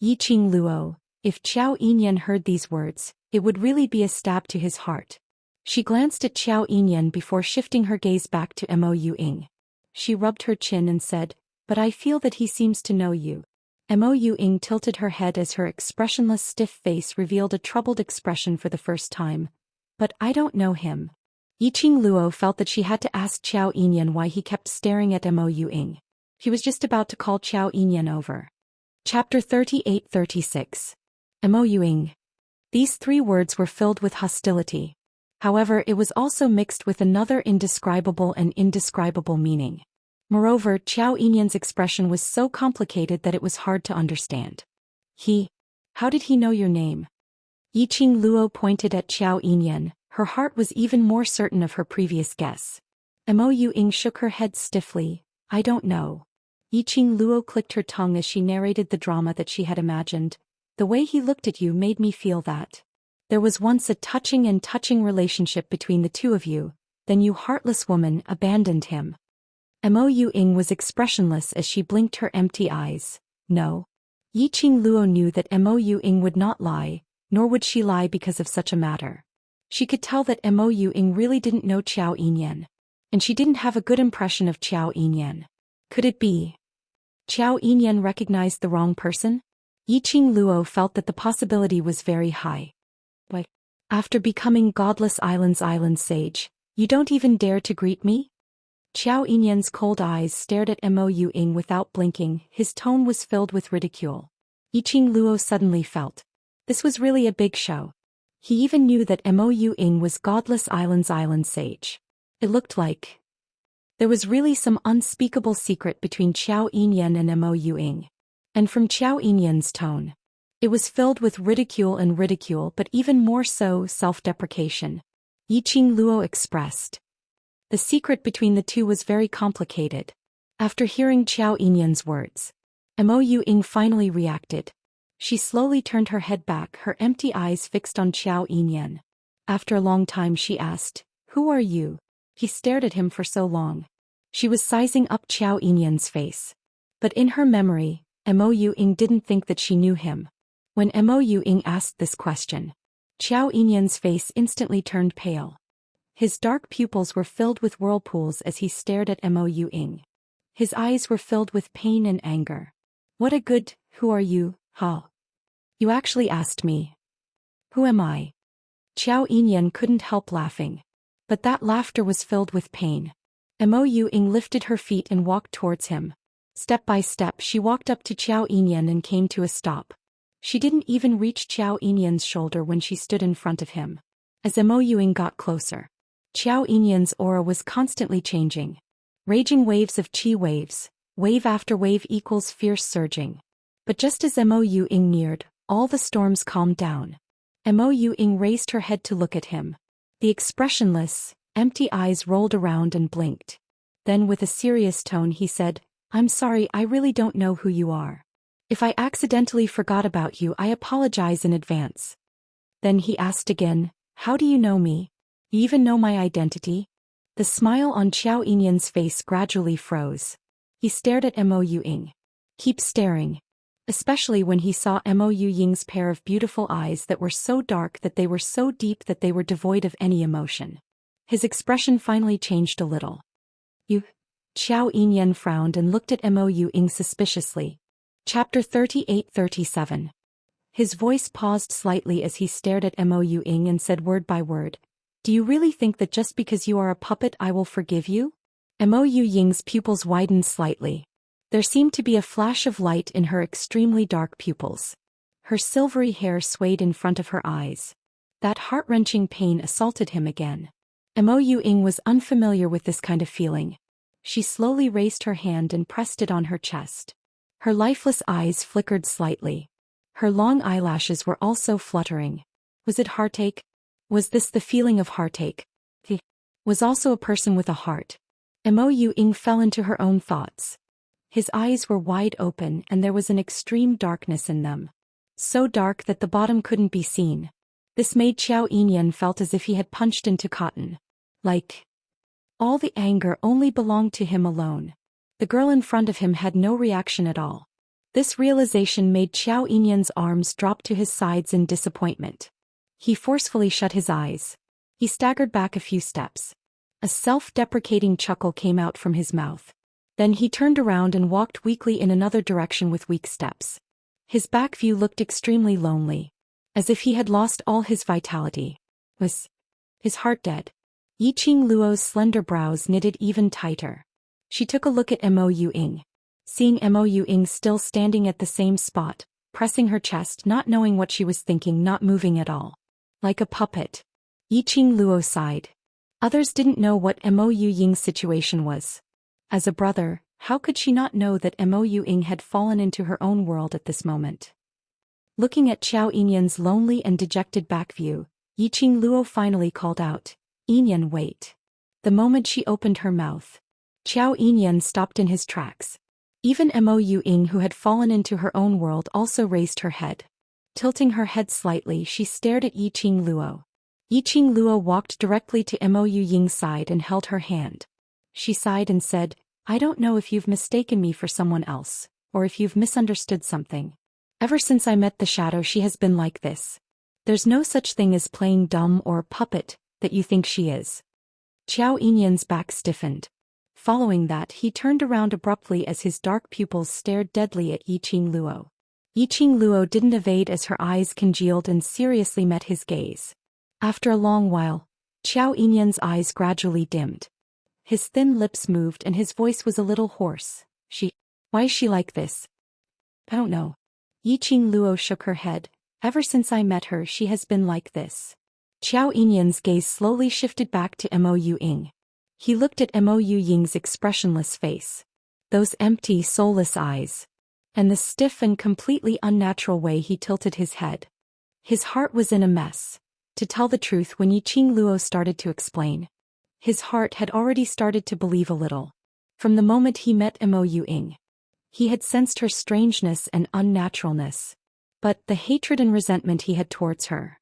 Speaker 1: Yiqing Luo, if Qiao Yinyan heard these words, it would really be a stab to his heart. She glanced at Qiao Yinyan before shifting her gaze back to Mo Ying. She rubbed her chin and said, "But I feel that he seems to know you." Mo Ying tilted her head as her expressionless stiff face revealed a troubled expression for the first time. "But I don't know him." Yiqing Luo felt that she had to ask Qiao Yinyan why he kept staring at Mo Ying. He was just about to call Qiao Yinyan over. Chapter 38-36. Mo Ying. These three words were filled with hostility. However, it was also mixed with another indescribable meaning. Moreover, Qiao Yinyan's expression was so complicated that it was hard to understand. How did he know your name? Yiqing Luo pointed at Qiao Yinyan. Her heart was even more certain of her previous guess. Mo Ying shook her head stiffly. "I don't know." Yiqing Luo clicked her tongue as she narrated the drama that she had imagined. "The way he looked at you made me feel that there was once a touching relationship between the two of you, then you heartless woman abandoned him." Mo Ying was expressionless as she blinked her empty eyes. No. Yiqing Luo knew that Mo Ying would not lie, nor would she lie because of such a matter. She could tell that Mo Ying really didn't know Qiao Yinyan. And she didn't have a good impression of Qiao Yinyan. Could it be Qiao Yinyan recognized the wrong person? Yiqing Luo felt that the possibility was very high. But after becoming Godless Island's island sage, you don't even dare to greet me? Qiao Yinyan's cold eyes stared at Mo Ying without blinking. His tone was filled with ridicule. Yiqing Luo suddenly felt this was really a big show. He even knew that Mo Ying was Godless Island's island sage. It looked like there was really some unspeakable secret between Qiao Yinyan and Mo Ying. And from Qiao Yinyan's tone, it was filled with ridicule, but even more so self-deprecation. Yiqing Luo expressed. The secret between the two was very complicated. After hearing Qiao Yinyan's words, Mo Ying finally reacted. She slowly turned her head back, her empty eyes fixed on Qiao Yinyan. After a long time she asked, "Who are you?" He stared at him for so long. She was sizing up Qiao Yinyan's face. But in her memory, Mo Ying didn't think that she knew him. When Mo Ying asked this question, Qiao Yinyan's face instantly turned pale. His dark pupils were filled with whirlpools as he stared at Mo Ying. His eyes were filled with pain and anger. "What a good, who are you, huh? You actually asked me. Who am I?" Qiao Yinyan couldn't help laughing. But that laughter was filled with pain. Mo Ying lifted her feet and walked towards him. Step by step she walked up to Qiao Yinyan and came to a stop. She didn't even reach Qiao Yinyan's shoulder when she stood in front of him. As Mo Ying got closer, Qiao Yinyan's aura was constantly changing. Raging waves of qi waves, wave after wave equals fierce surging. But just as Mo Ying neared, all the storms calmed down. Mo Ying raised her head to look at him. The expressionless, empty eyes rolled around and blinked. Then with a serious tone he said, "I'm sorry, I really don't know who you are. If I accidentally forgot about you, I apologize in advance." Then he asked again, "How do you know me? You even know my identity?" The smile on Qiao Yinyan's face gradually froze. He stared at Mo Ying. Keep staring. Especially when he saw Mo Ying's pair of beautiful eyes that were so dark, that they were so deep, that they were devoid of any emotion. His expression finally changed a little. "You?" Qiao Yinyan frowned and looked at Mo Ying suspiciously. Chapter 38-37. His voice paused slightly as he stared at Mo Ying and said word by word, "Do you really think that just because you are a puppet I will forgive you?" Mo Ying's pupils widened slightly. There seemed to be a flash of light in her extremely dark pupils. Her silvery hair swayed in front of her eyes. That heart-wrenching pain assaulted him again. Mo Ying was unfamiliar with this kind of feeling. She slowly raised her hand and pressed it on her chest. Her lifeless eyes flickered slightly. Her long eyelashes were also fluttering. Was it heartache? Was this the feeling of heartache? He was also a person with a heart. Mo Ying fell into her own thoughts. His eyes were wide open and there was an extreme darkness in them. So dark that the bottom couldn't be seen. This made Qiao Yinyan felt as if he had punched into cotton. Like all the anger only belonged to him alone. The girl in front of him had no reaction at all. This realization made Qiao Yinyan's arms drop to his sides in disappointment. He forcefully shut his eyes. He staggered back a few steps. A self-deprecating chuckle came out from his mouth. Then he turned around and walked weakly in another direction with weak steps. His back view looked extremely lonely. As if he had lost all his vitality. Was his heart dead? Yiqing Luo's slender brows knitted even tighter. She took a look at Mo Ying. Seeing Mo Ying still standing at the same spot, pressing her chest, not knowing what she was thinking, not moving at all. Like a puppet. Yiqing Luo sighed. Others didn't know what Mo Ying's situation was. As a brother, how could she not know that Mo Ying had fallen into her own world at this moment? Looking at Qiao Yinyan's lonely and dejected back view, Yiqing Luo finally called out, "Yinyan, wait." The moment she opened her mouth, Qiao Yinyan stopped in his tracks. Even Mo Ying, who had fallen into her own world, also raised her head. Tilting her head slightly, she stared at Yiqing Luo. Yiqing Luo walked directly to Mo Ying's side and held her hand. She sighed and said, "I don't know if you've mistaken me for someone else, or if you've misunderstood something. Ever since I met the shadow she has been like this. There's no such thing as playing dumb or puppet, that you think she is." Qiao Yinyan's back stiffened. Following that, he turned around abruptly as his dark pupils stared deadly at Yiqing Luo. Yiqing Luo didn't evade as her eyes congealed and seriously met his gaze. After a long while, Qiao Yinyan's eyes gradually dimmed. His thin lips moved and his voice was a little hoarse. Why is she like this?" "I don't know." Yiqing Luo shook her head. "Ever since I met her she has been like this." Qiao Yinyan's gaze slowly shifted back to Mo Ying. He looked at Mo Ying's expressionless face. Those empty, soulless eyes. And the stiff and completely unnatural way he tilted his head. His heart was in a mess. To tell the truth, when Yiqing Luo started to explain, his heart had already started to believe a little. From the moment he met Mo Ying, he had sensed her strangeness and unnaturalness. But the hatred and resentment he had towards her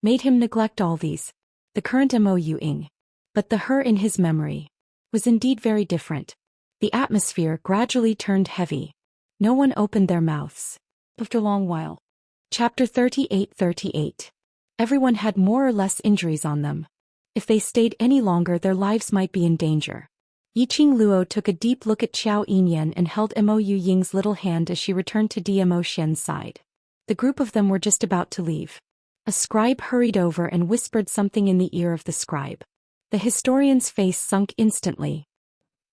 Speaker 1: made him neglect all these. The current Mo Ying, but the her in his memory, was indeed very different. The atmosphere gradually turned heavy. No one opened their mouths. After a long while. Chapter 38:38. Everyone had more or less injuries on them. If they stayed any longer, their lives might be in danger. Yiqing Luo took a deep look at Xiao Yinyan and held Mo Ying's little hand as she returned to Mo Xian's side. The group of them were just about to leave. A scribe hurried over and whispered something in the ear of the scribe. The historian's face sunk instantly.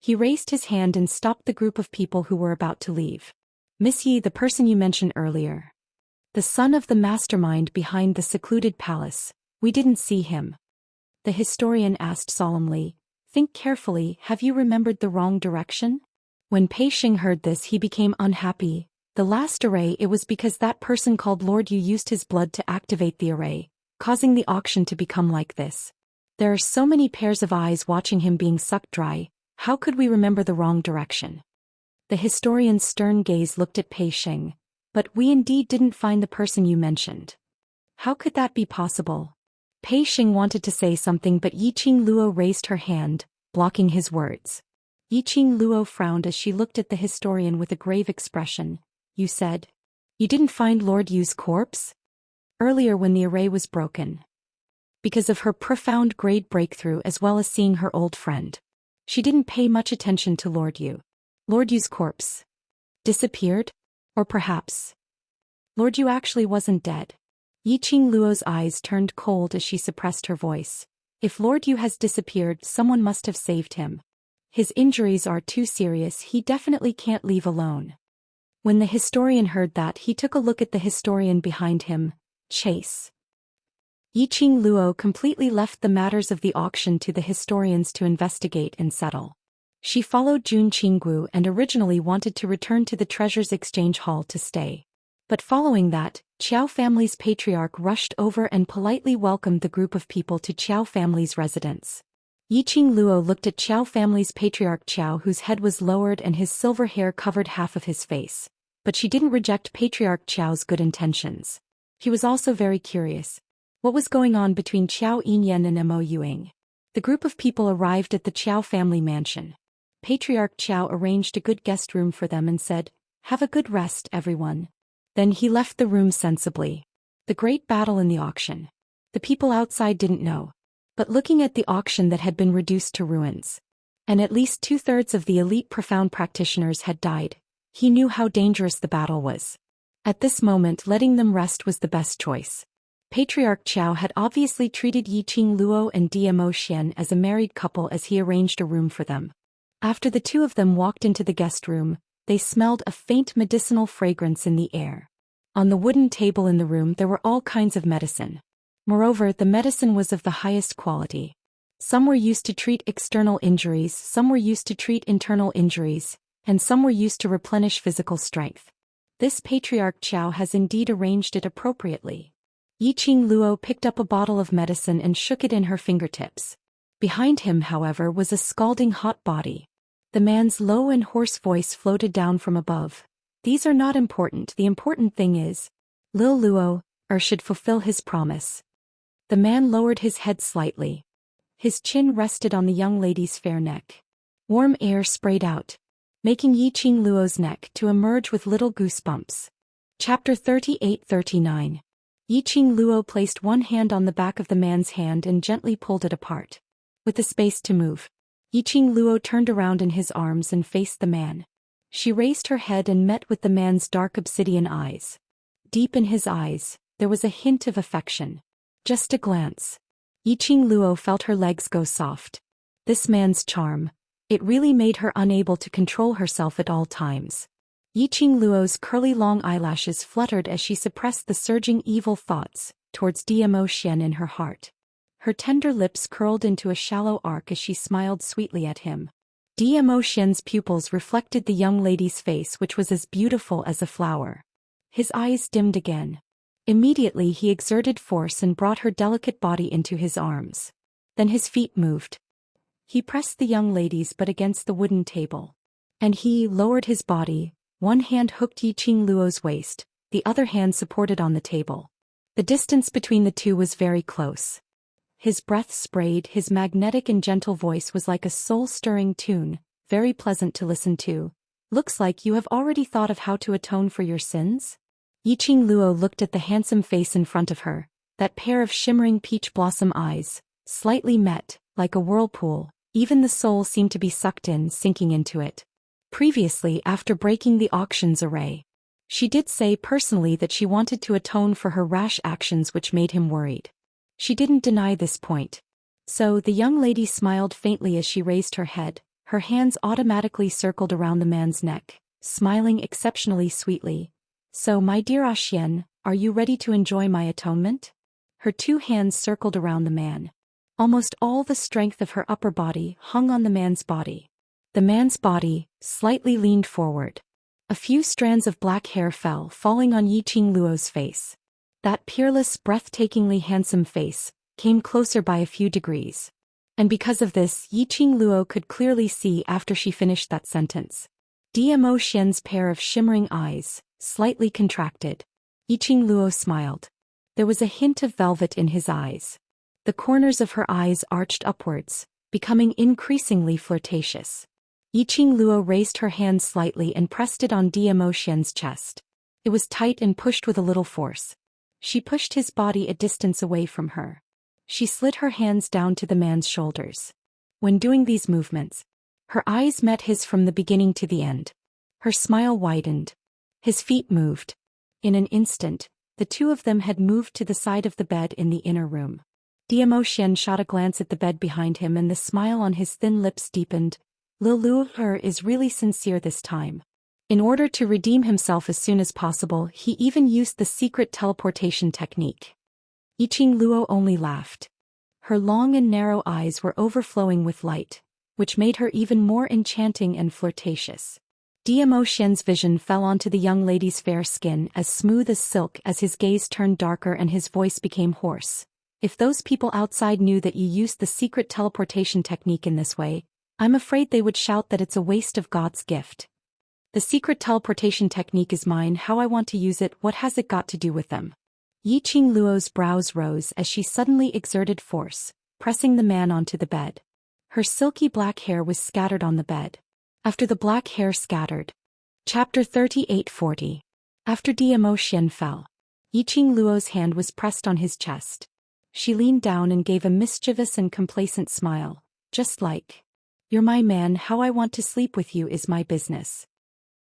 Speaker 1: He raised his hand and stopped the group of people who were about to leave. Miss Yi, the person you mentioned earlier. The son of the mastermind behind the secluded palace. We didn't see him. The historian asked solemnly. Think carefully, have you remembered the wrong direction? When Pei Xing heard this, he became unhappy. The last array, it was because that person called Lord Yu used his blood to activate the array, causing the auction to become like this. There are so many pairs of eyes watching him being sucked dry. How could we remember the wrong direction? The historian's stern gaze looked at Pei Xing. But we indeed didn't find the person you mentioned. How could that be possible? Pei Xing wanted to say something, but Yiqing Luo raised her hand, blocking his words. Yiqing Luo frowned as she looked at the historian with a grave expression. You said, you didn't find Lord Yu's corpse? Earlier when the array was broken. Because of her profound grade breakthrough as well as seeing her old friend. She didn't pay much attention to Lord Yu. Lord Yu's corpse disappeared? Or perhaps Lord Yu actually wasn't dead. Yiqing Luo's eyes turned cold as she suppressed her voice. If Lord Yu has disappeared, someone must have saved him. His injuries are too serious, he definitely can't leave alone. When the historian heard that, he took a look at the historian behind him. Chase. Yiqing Luo completely left the matters of the auction to the historians to investigate and settle. She followed Jun Qinggu and originally wanted to return to the Treasures Exchange Hall to stay. But following that, Qiao family's patriarch rushed over and politely welcomed the group of people to Qiao family's residence. Yiqing Luo looked at Qiao family's patriarch Qiao, whose head was lowered and his silver hair covered half of his face. But she didn't reject patriarch Qiao's good intentions. He was also very curious. What was going on between Xiao Yinyan and Mo Ying? The group of people arrived at the Qiao family mansion. Patriarch Qiao arranged a good guest room for them and said, "Have a good rest, everyone." Then he left the room sensibly. The great battle in the auction. The people outside didn't know. But looking at the auction that had been reduced to ruins, and at least 2/3 of the elite profound practitioners had died, he knew how dangerous the battle was. At this moment, letting them rest was the best choice. Patriarch Qiao had obviously treated Yiqing Luo and Mo Xian as a married couple as he arranged a room for them. After the two of them walked into the guest room, they smelled a faint medicinal fragrance in the air. On the wooden table in the room there were all kinds of medicine. Moreover, the medicine was of the highest quality. Some were used to treat external injuries, some were used to treat internal injuries, and some were used to replenish physical strength. This Patriarch Qiao has indeed arranged it appropriately. Yiqing Luo picked up a bottle of medicine and shook it in her fingertips. Behind him, however, was a scalding hot body. The man's low and hoarse voice floated down from above. These are not important, the important thing is, Lil Luo, should fulfill his promise. The man lowered his head slightly. His chin rested on the young lady's fair neck. Warm air sprayed out, making Yiqing Luo's neck to emerge with little goosebumps. Chapter 38-39. Yiqing Luo placed one hand on the back of the man's hand and gently pulled it apart. With the space to move, Yiqing Luo turned around in his arms and faced the man. She raised her head and met with the man's dark obsidian eyes. Deep in his eyes, there was a hint of affection. Just a glance. Yiqing Luo felt her legs go soft. This man's charm, it really made her unable to control herself at all times. Yiqing Luo's curly long eyelashes fluttered as she suppressed the surging evil thoughts towards Mo Xian in her heart. Her tender lips curled into a shallow arc as she smiled sweetly at him. Mo Xian's pupils reflected the young lady's face, which was as beautiful as a flower. His eyes dimmed again. Immediately he exerted force and brought her delicate body into his arms. Then his feet moved. He pressed the young lady's butt against the wooden table. And he lowered his body, one hand hooked Yiqing Luo's waist, the other hand supported on the table. The distance between the two was very close. His breath sprayed, his magnetic and gentle voice was like a soul-stirring tune, very pleasant to listen to. Looks like you have already thought of how to atone for your sins? Yiqing Luo looked at the handsome face in front of her, that pair of shimmering peach blossom eyes, slightly met, like a whirlpool, even the soul seemed to be sucked in, sinking into it. Previously, after breaking the auction's array, she did say personally that she wanted to atone for her rash actions which made him worried. She didn't deny this point. So the young lady smiled faintly as she raised her head, her hands automatically circled around the man's neck, smiling exceptionally sweetly. So my dear Xian, are you ready to enjoy my atonement? Her two hands circled around the man. Almost all the strength of her upper body hung on the man's body. The man's body slightly leaned forward. A few strands of black hair fell, falling on Yiqing Luo's face. That peerless, breathtakingly handsome face came closer by a few degrees. And because of this, Yiqing Luo could clearly see after she finished that sentence. Dmo Xian's pair of shimmering eyes slightly contracted. Yiqing Luo smiled. There was a hint of velvet in his eyes. The corners of her eyes arched upwards, becoming increasingly flirtatious. Yiqing Luo raised her hand slightly and pressed it on Dmo Xian's chest. It was tight and pushed with a little force. She pushed his body a distance away from her. She slid her hands down to the man's shoulders. When doing these movements, her eyes met his from the beginning to the end. Her smile widened. His feet moved. In an instant, the two of them had moved to the side of the bed in the inner room. Dmo Xian shot a glance at the bed behind him and the smile on his thin lips deepened. Lil Luo is really sincere this time. In order to redeem himself as soon as possible, he even used the secret teleportation technique. Yiqing Luo only laughed. Her long and narrow eyes were overflowing with light, which made her even more enchanting and flirtatious. Dmo Xian's vision fell onto the young lady's fair skin as smooth as silk as his gaze turned darker and his voice became hoarse. If those people outside knew that you used the secret teleportation technique in this way, I'm afraid they would shout that it's a waste of God's gift. The secret teleportation technique is mine. How I want to use it, what has it got to do with them? Yiqing Luo's brows rose as she suddenly exerted force, pressing the man onto the bed. Her silky black hair was scattered on the bed. After the black hair scattered. Chapter 3840. After Dmo Xian fell, Yiqing Luo's hand was pressed on his chest. She leaned down and gave a mischievous and complacent smile, just like, "You're my man, how I want to sleep with you is my business."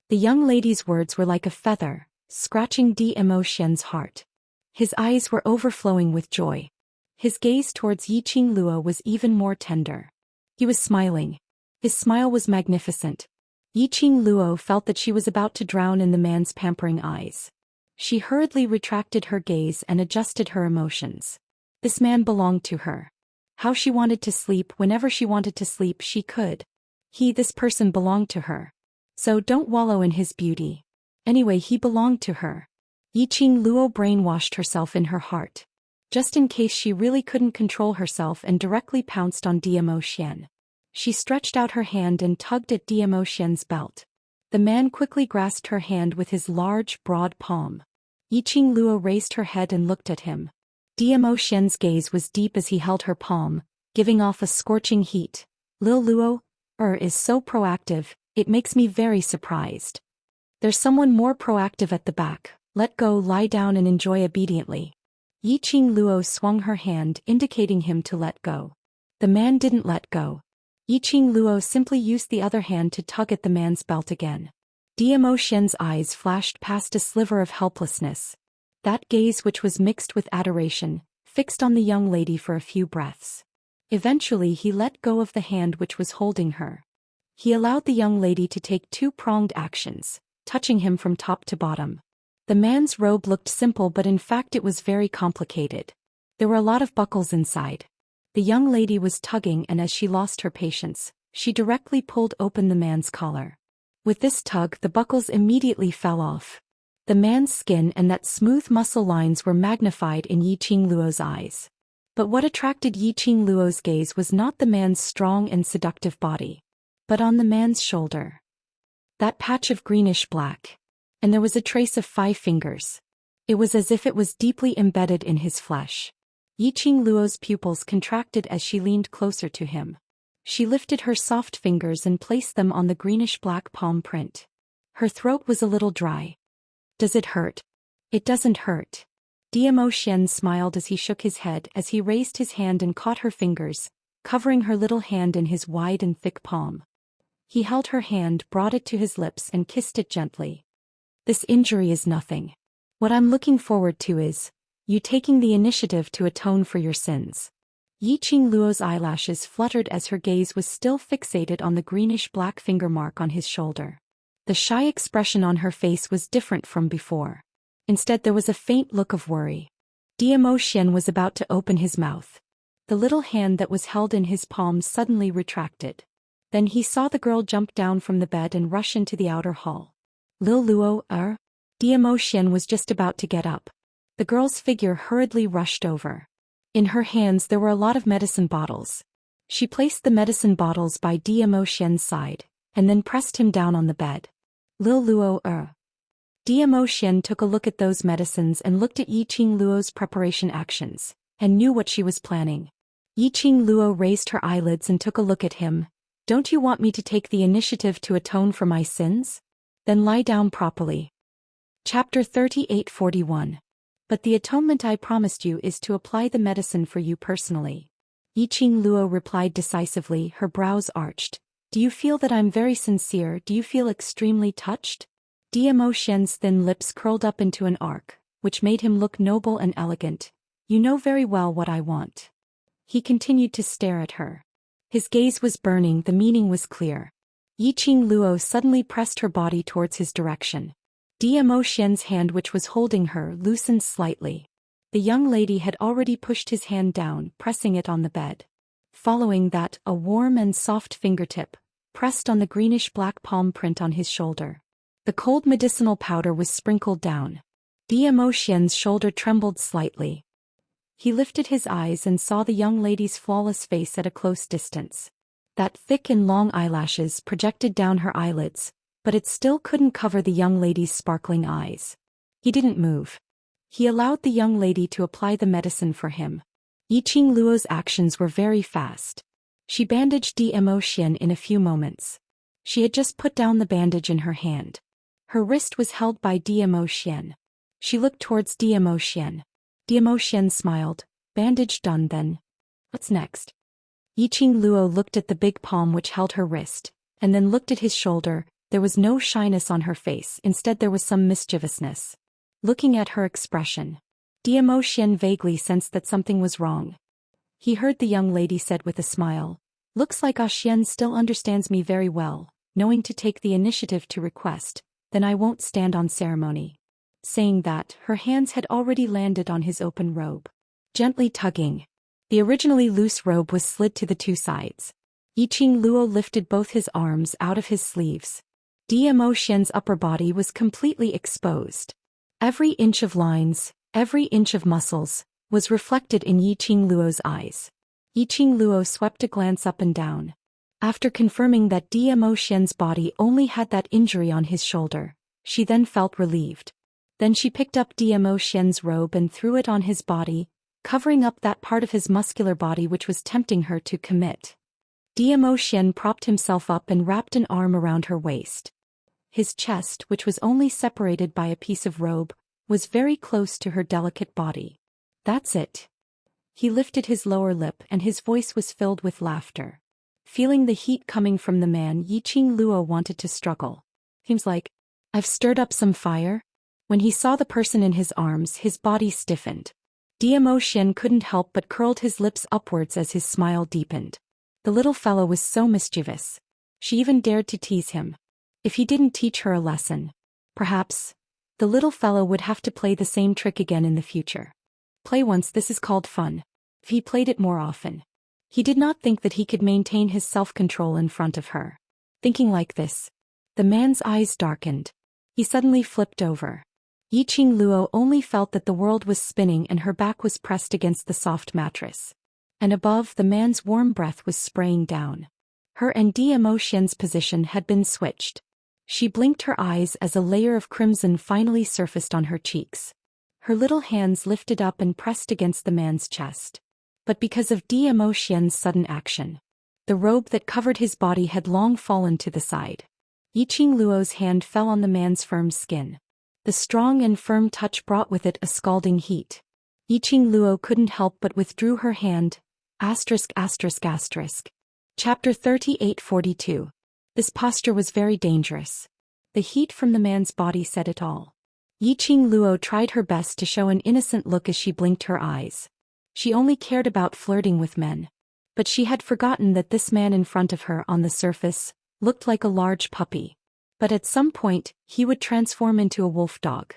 Speaker 1: The young lady's words were like a feather, scratching Dmo Xian's heart. His eyes were overflowing with joy. His gaze towards Yiqing Luo was even more tender. He was smiling. His smile was magnificent. Yiqing Luo felt that she was about to drown in the man's pampering eyes. She hurriedly retracted her gaze and adjusted her emotions. This man belonged to her. How she wanted to sleep, whenever she wanted to sleep, she could. This person belonged to her. So don't wallow in his beauty. Anyway, he belonged to her. Yiqing Luo brainwashed herself in her heart. Just in case she really couldn't control herself and directly pounced on Dmo Xian. She stretched out her hand and tugged at Dmo Xian's belt. The man quickly grasped her hand with his large, broad palm. Yiqing Luo raised her head and looked at him. Dmo Xian's gaze was deep as he held her palm, giving off a scorching heat. Lil Luo is so proactive, it makes me very surprised. There's someone more proactive at the back. Let go, lie down and enjoy obediently. Yiqing Luo swung her hand, indicating him to let go. The man didn't let go. Yiqing Luo simply used the other hand to tug at the man's belt again. Dmo Xian's eyes flashed past a sliver of helplessness. That gaze, which was mixed with adoration, fixed on the young lady for a few breaths. Eventually he let go of the hand which was holding her. He allowed the young lady to take two-pronged actions, touching him from top to bottom. The man's robe looked simple, but in fact it was very complicated. There were a lot of buckles inside. The young lady was tugging, and as she lost her patience, she directly pulled open the man's collar. With this tug, the buckles immediately fell off. The man's skin and that smooth muscle lines were magnified in Yiqing Luo's eyes. But what attracted Yiqing Luo's gaze was not the man's strong and seductive body, but on the man's shoulder. That patch of greenish-black. And there was a trace of 5 fingers. It was as if it was deeply embedded in his flesh. Yiqing Luo's pupils contracted as she leaned closer to him. She lifted her soft fingers and placed them on the greenish-black palm print. Her throat was a little dry. Does it hurt? It doesn't hurt. Zhou Xian smiled as he shook his head as he raised his hand and caught her fingers, covering her little hand in his wide and thick palm. He held her hand, brought it to his lips and kissed it gently. This injury is nothing. What I'm looking forward to is you taking the initiative to atone for your sins. Yiqing Luo's eyelashes fluttered as her gaze was still fixated on the greenish-black finger mark on his shoulder. The shy expression on her face was different from before. Instead, there was a faint look of worry. Zhou Xian was about to open his mouth. The little hand that was held in his palm suddenly retracted. Then he saw the girl jump down from the bed and rush into the outer hall. Lil Luo, Zhou Xian was just about to get up. The girl's figure hurriedly rushed over. In her hands there were a lot of medicine bottles. She placed the medicine bottles by Zhou Xian's side, and then pressed him down on the bed. Lil Luo, Zhou Xian took a look at those medicines and looked at Yiqing Luo's preparation actions, and knew what she was planning. Yiqing Luo raised her eyelids and took a look at him. Don't you want me to take the initiative to atone for my sins? Then lie down properly. Chapter 38:41. But the atonement I promised you is to apply the medicine for you personally. Yiqing Luo replied decisively, her brows arched. Do you feel that I'm very sincere? Do you feel extremely touched? Zhou Xian's thin lips curled up into an arc, which made him look noble and elegant. You know very well what I want. He continued to stare at her. His gaze was burning, the meaning was clear. Yiqing Luo suddenly pressed her body towards his direction. Zhou Xian's hand, which was holding her, loosened slightly. The young lady had already pushed his hand down, pressing it on the bed. Following that, a warm and soft fingertip pressed on the greenish-black palm print on his shoulder. The cold medicinal powder was sprinkled down. Zhou Xian's shoulder trembled slightly. He lifted his eyes and saw the young lady's flawless face at a close distance. That thick and long eyelashes projected down her eyelids, but it still couldn't cover the young lady's sparkling eyes. He didn't move. He allowed the young lady to apply the medicine for him. Yiqing Luo's actions were very fast. She bandaged Zhou Xian in a few moments. She had just put down the bandage in her hand. Her wrist was held by Zhou Xian. She looked towards Zhou Xian. Zhou Xian smiled. Bandage done then. What's next? Yiqing Luo looked at the big palm which held her wrist, and then looked at his shoulder. There was no shyness on her face, instead there was some mischievousness. Looking at her expression, Zhou Xian vaguely sensed that something was wrong. He heard the young lady said with a smile, Looks like Xian still understands me very well, knowing to take the initiative to request, then I won't stand on ceremony. Saying that, her hands had already landed on his open robe. Gently tugging. The originally loose robe was slid to the 2 sides. Yiqing Luo lifted both his arms out of his sleeves. Zhou Xian's upper body was completely exposed. Every inch of lines, every inch of muscles, was reflected in Yiqing Luo's eyes. Yiqing Luo swept a glance up and down. After confirming that Zhou Xian's body only had that injury on his shoulder, she then felt relieved. Then she picked up Zhou Xian's robe and threw it on his body, covering up that part of his muscular body which was tempting her to commit. Zhou Xian propped himself up and wrapped an arm around her waist. His chest, which was only separated by a piece of robe, was very close to her delicate body. That's it. He lifted his lower lip and his voice was filled with laughter. Feeling the heat coming from the man, Yiqing Luo wanted to struggle. Seems like, I've stirred up some fire? When he saw the person in his arms, his body stiffened. Zhou Xian couldn't help but curled his lips upwards as his smile deepened. The little fellow was so mischievous. She even dared to tease him. If he didn't teach her a lesson, perhaps the little fellow would have to play the same trick again in the future. Play once, this is called fun. If he played it more often. He did not think that he could maintain his self-control in front of her. Thinking like this, the man's eyes darkened. He suddenly flipped over. Yiqing Luo only felt that the world was spinning and her back was pressed against the soft mattress. And above, the man's warm breath was spraying down. Her and Damo Xian's position had been switched. She blinked her eyes as a layer of crimson finally surfaced on her cheeks. Her little hands lifted up and pressed against the man's chest. But because of Damo Xian's sudden action, the robe that covered his body had long fallen to the side. Yiqing Luo's hand fell on the man's firm skin. The strong and firm touch brought with it a scalding heat. Yiqing Luo couldn't help but withdrew her hand. Chapter 38:42. This posture was very dangerous. The heat from the man's body said it all. Yiqing Luo tried her best to show an innocent look as she blinked her eyes. She only cared about flirting with men. But she had forgotten that this man in front of her on the surface looked like a large puppy. But at some point, he would transform into a wolf dog.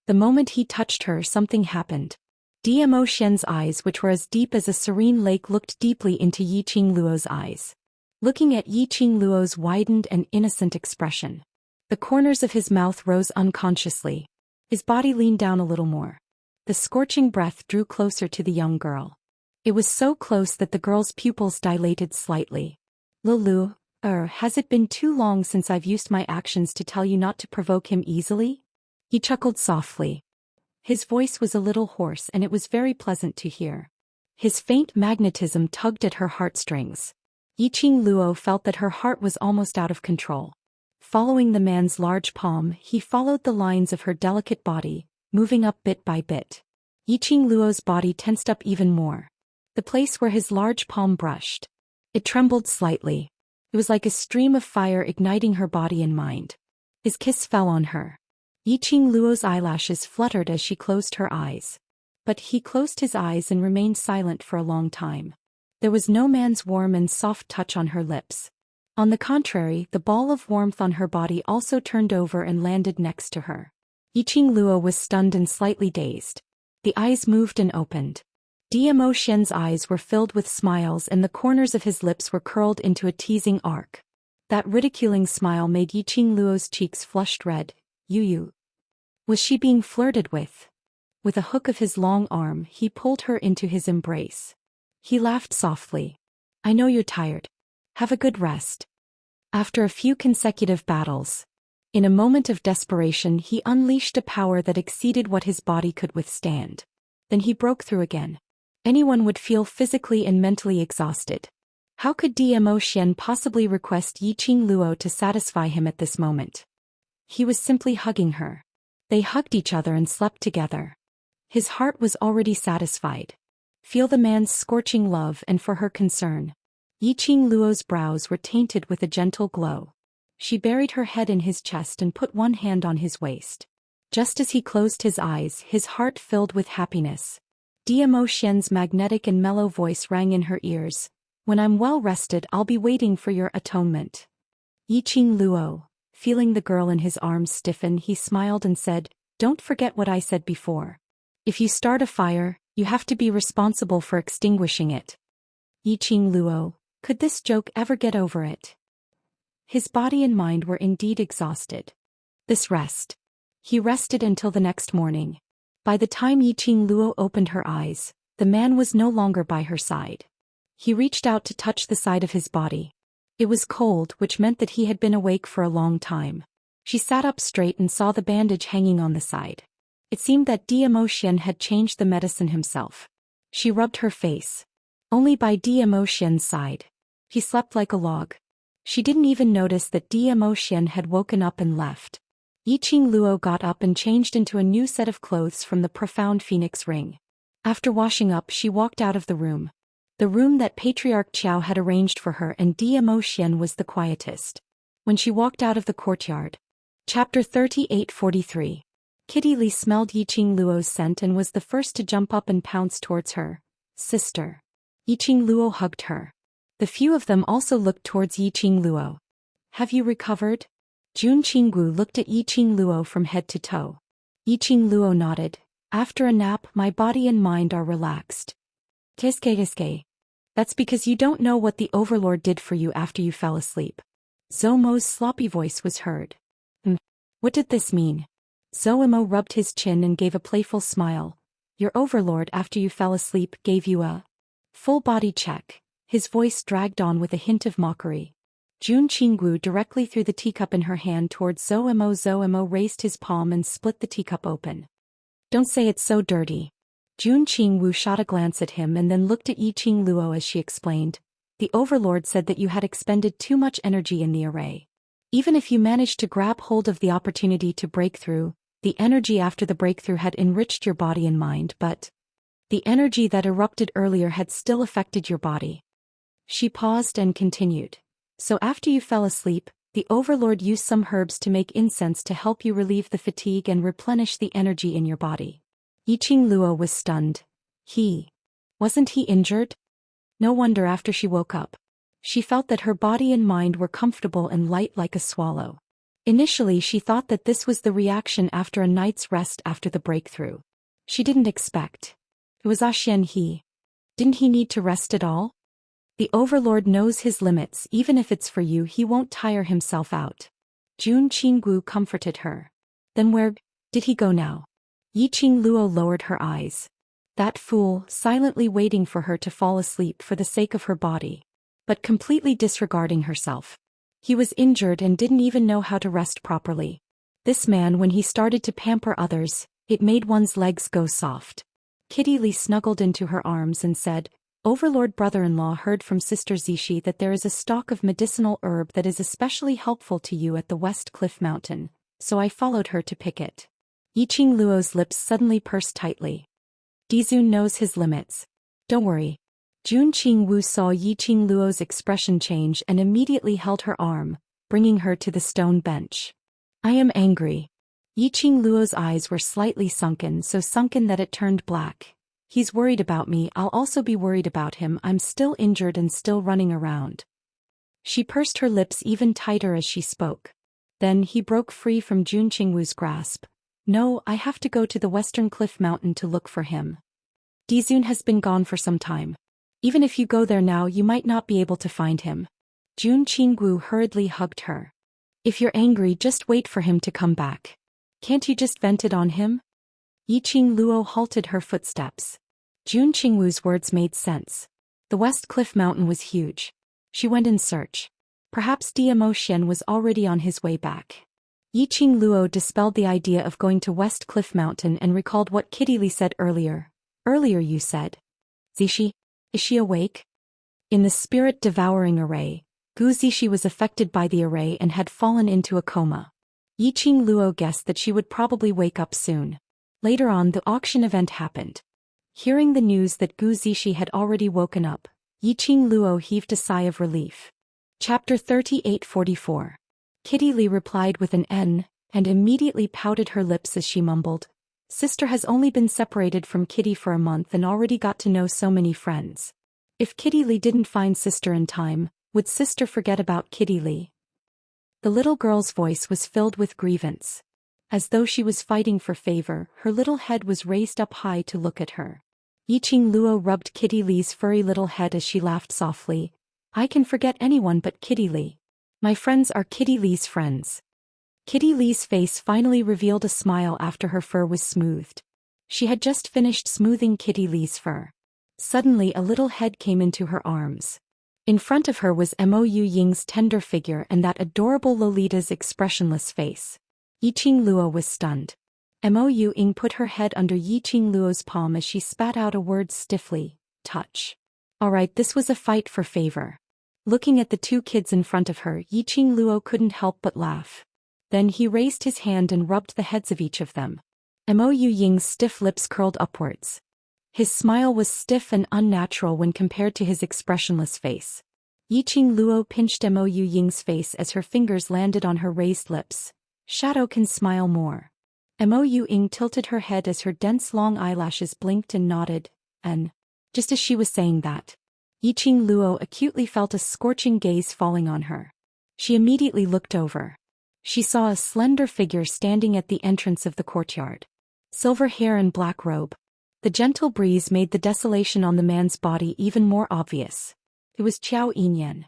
Speaker 1: The moment he touched her, something happened. Damo Xian's eyes, which were as deep as a serene lake, looked deeply into Yiqing Luo's eyes. Looking at Yiqing Luo's widened and innocent expression, the corners of his mouth rose unconsciously. His body leaned down a little more. The scorching breath drew closer to the young girl. It was so close that the girl's pupils dilated slightly. Lulu, has it been too long since I've used my actions to tell you not to provoke him easily? He chuckled softly. His voice was a little hoarse and it was very pleasant to hear. His faint magnetism tugged at her heartstrings. Yiqing Luo felt that her heart was almost out of control. Following the man's large palm, he followed the lines of her delicate body, moving up bit by bit. Yiqing Luo's body tensed up even more. The place where his large palm brushed. It trembled slightly. It was like a stream of fire igniting her body and mind. His kiss fell on her. Yiqing Luo's eyelashes fluttered as she closed her eyes. But he closed his eyes and remained silent for a long time. There was no man's warm and soft touch on her lips. On the contrary, the ball of warmth on her body also turned over and landed next to her. Yiqing Luo was stunned and slightly dazed. The eyes moved and opened. Damo Xian's eyes were filled with smiles and the corners of his lips were curled into a teasing arc. That ridiculing smile made Yiqing Luo's cheeks flushed red. Yu. Was she being flirted with? With a hook of his long arm, he pulled her into his embrace. He laughed softly. I know you're tired. Have a good rest. After a few consecutive battles, in a moment of desperation, he unleashed a power that exceeded what his body could withstand. Then he broke through again. Anyone would feel physically and mentally exhausted. How could Damo Xian possibly request Yiqing Luo to satisfy him at this moment? He was simply hugging her. They hugged each other and slept together. His heart was already satisfied. Feel the man's scorching love and for her concern. Yiqing Luo's brows were tainted with a gentle glow. She buried her head in his chest and put one hand on his waist. Just as he closed his eyes, his heart filled with happiness. Damo Xian's magnetic and mellow voice rang in her ears. When I'm well rested, I'll be waiting for your atonement. Yiqing Luo, feeling the girl in his arms stiffen, he smiled and said, Don't forget what I said before. If you start a fire, you have to be responsible for extinguishing it. Yiqing Luo, could this joke ever get over it? His body and mind were indeed exhausted. This rest. He rested until the next morning. By the time Yiqing Luo opened her eyes, the man was no longer by her side. He reached out to touch the side of his body. It was cold, which meant that he had been awake for a long time. She sat up straight and saw the bandage hanging on the side. It seemed that Damo Xian had changed the medicine himself. She rubbed her face. Only by Damo Xian's side. He slept like a log. She didn't even notice that Damo Xian had woken up and left. Yiqing Luo got up and changed into a new set of clothes from the profound phoenix ring. After washing up, she walked out of the room that Patriarch Qiao had arranged for her, and Damo Xian was the quietest. When she walked out of the courtyard. Chapter 38:43. Kitty Li smelled Yiqing Luo's scent and was the first to jump up and pounce towards her. Sister. Yiqing Luo hugged her. The few of them also looked towards Yiqing Luo. Have you recovered? Jun Qinggu looked at Yiqing Luo from head to toe. Yiqing Luo nodded. After a nap, my body and mind are relaxed. Kiske. That's because you don't know what the Overlord did for you after you fell asleep. Zhou Mo's sloppy voice was heard. What did this mean? Zhou Xian rubbed his chin and gave a playful smile. Your overlord after you fell asleep gave you a full body check. His voice dragged on with a hint of mockery. Jun Qinggu directly threw the teacup in her hand towards Zhou Xian. Zhou Xian raised his palm and split the teacup open. Don't say it's so dirty. Jun Qingwu shot a glance at him and then looked at Yi Qingluo as she explained. The overlord said that you had expended too much energy in the array. Even if you managed to grab hold of the opportunity to break through, the energy after the breakthrough had enriched your body and mind, but the energy that erupted earlier had still affected your body. She paused and continued. So after you fell asleep, the overlord used some herbs to make incense to help you relieve the fatigue and replenish the energy in your body. Yi Qingluo was stunned. Wasn't he injured? No wonder after she woke up. She felt that her body and mind were comfortable and light like a swallow. Initially she thought that this was the reaction after a night's rest after the breakthrough. She didn't expect. It was Zhou Xian. Didn't he need to rest at all? The overlord knows his limits. Even if it's for you, he won't tire himself out. Jun Qinggu comforted her. Then where did he go now? Yi Qingluo lowered her eyes. That fool, silently waiting for her to fall asleep for the sake of her body. But completely disregarding herself. He was injured and didn't even know how to rest properly. This man, when he started to pamper others, it made one's legs go soft. Kitty Lee snuggled into her arms and said, Overlord brother-in-law heard from Sister Zishi that there is a stock of medicinal herb that is especially helpful to you at the West Cliff Mountain, so I followed her to pick it. Yi Qingluo's lips suddenly pursed tightly. Dizun knows his limits. Don't worry. Jun Qingwu saw Yi Qingluo's expression change and immediately held her arm, bringing her to the stone bench. I am angry. Yi Qingluo's eyes were slightly sunken, so sunken that it turned black. He's worried about me, I'll also be worried about him. I'm still injured and still running around. She pursed her lips even tighter as she spoke. Then he broke free from Jun Qingwu's grasp. No, I have to go to the Western Cliff Mountain to look for him. Dizun has been gone for some time. Even if you go there now, you might not be able to find him. Jun Qingwu hurriedly hugged her. If you're angry, just wait for him to come back. Can't you just vent it on him? Yi Qingluo halted her footsteps. Jun Qingwu's words made sense. The West Cliff Mountain was huge. She went in search. Perhaps Zhou Xian was already on his way back. Yi Qingluo dispelled the idea of going to West Cliff Mountain and recalled what Kitty Lee said earlier. Earlier you said. Zishi? Is she awake? In the spirit-devouring array, Gu Zishi was affected by the array and had fallen into a coma. Yi Qingluo guessed that she would probably wake up soon. Later on, the auction event happened. Hearing the news that Gu Zishi had already woken up, Yi Qingluo heaved a sigh of relief. Chapter 3844. Kitty Lee replied with an N, and immediately pouted her lips as she mumbled. Sister has only been separated from Kitty for a month and already got to know so many friends. If Kitty Lee didn't find Sister in time, would Sister forget about Kitty Lee? The little girl's voice was filled with grievance. As though she was fighting for favor, her little head was raised up high to look at her. Yi Qingluo rubbed Kitty Lee's furry little head as she laughed softly. I can forget anyone but Kitty Lee. My friends are Kitty Lee's friends. Kitty Lee's face finally revealed a smile after her fur was smoothed. She had just finished smoothing Kitty Lee's fur. Suddenly a little head came into her arms. In front of her was Mou Ying's tender figure and that adorable Lolita's expressionless face. Yi Qingluo was stunned. Mou Ying put her head under Yi Qingluo's palm as she spat out a word stiffly. Touch. Alright, this was a fight for favor. Looking at the two kids in front of her, Yi Qingluo couldn't help but laugh. Then he raised his hand and rubbed the heads of each of them. Mou Ying's stiff lips curled upwards. His smile was stiff and unnatural when compared to his expressionless face. Yi Qingluo pinched Mou Ying's face as her fingers landed on her raised lips. Shadow can smile more. Mou Ying tilted her head as her dense long eyelashes blinked and nodded, and, just as she was saying that, Yi Qingluo acutely felt a scorching gaze falling on her. She immediately looked over. She saw a slender figure standing at the entrance of the courtyard. Silver hair and black robe. The gentle breeze made the desolation on the man's body even more obvious. It was Qiao Yinyan.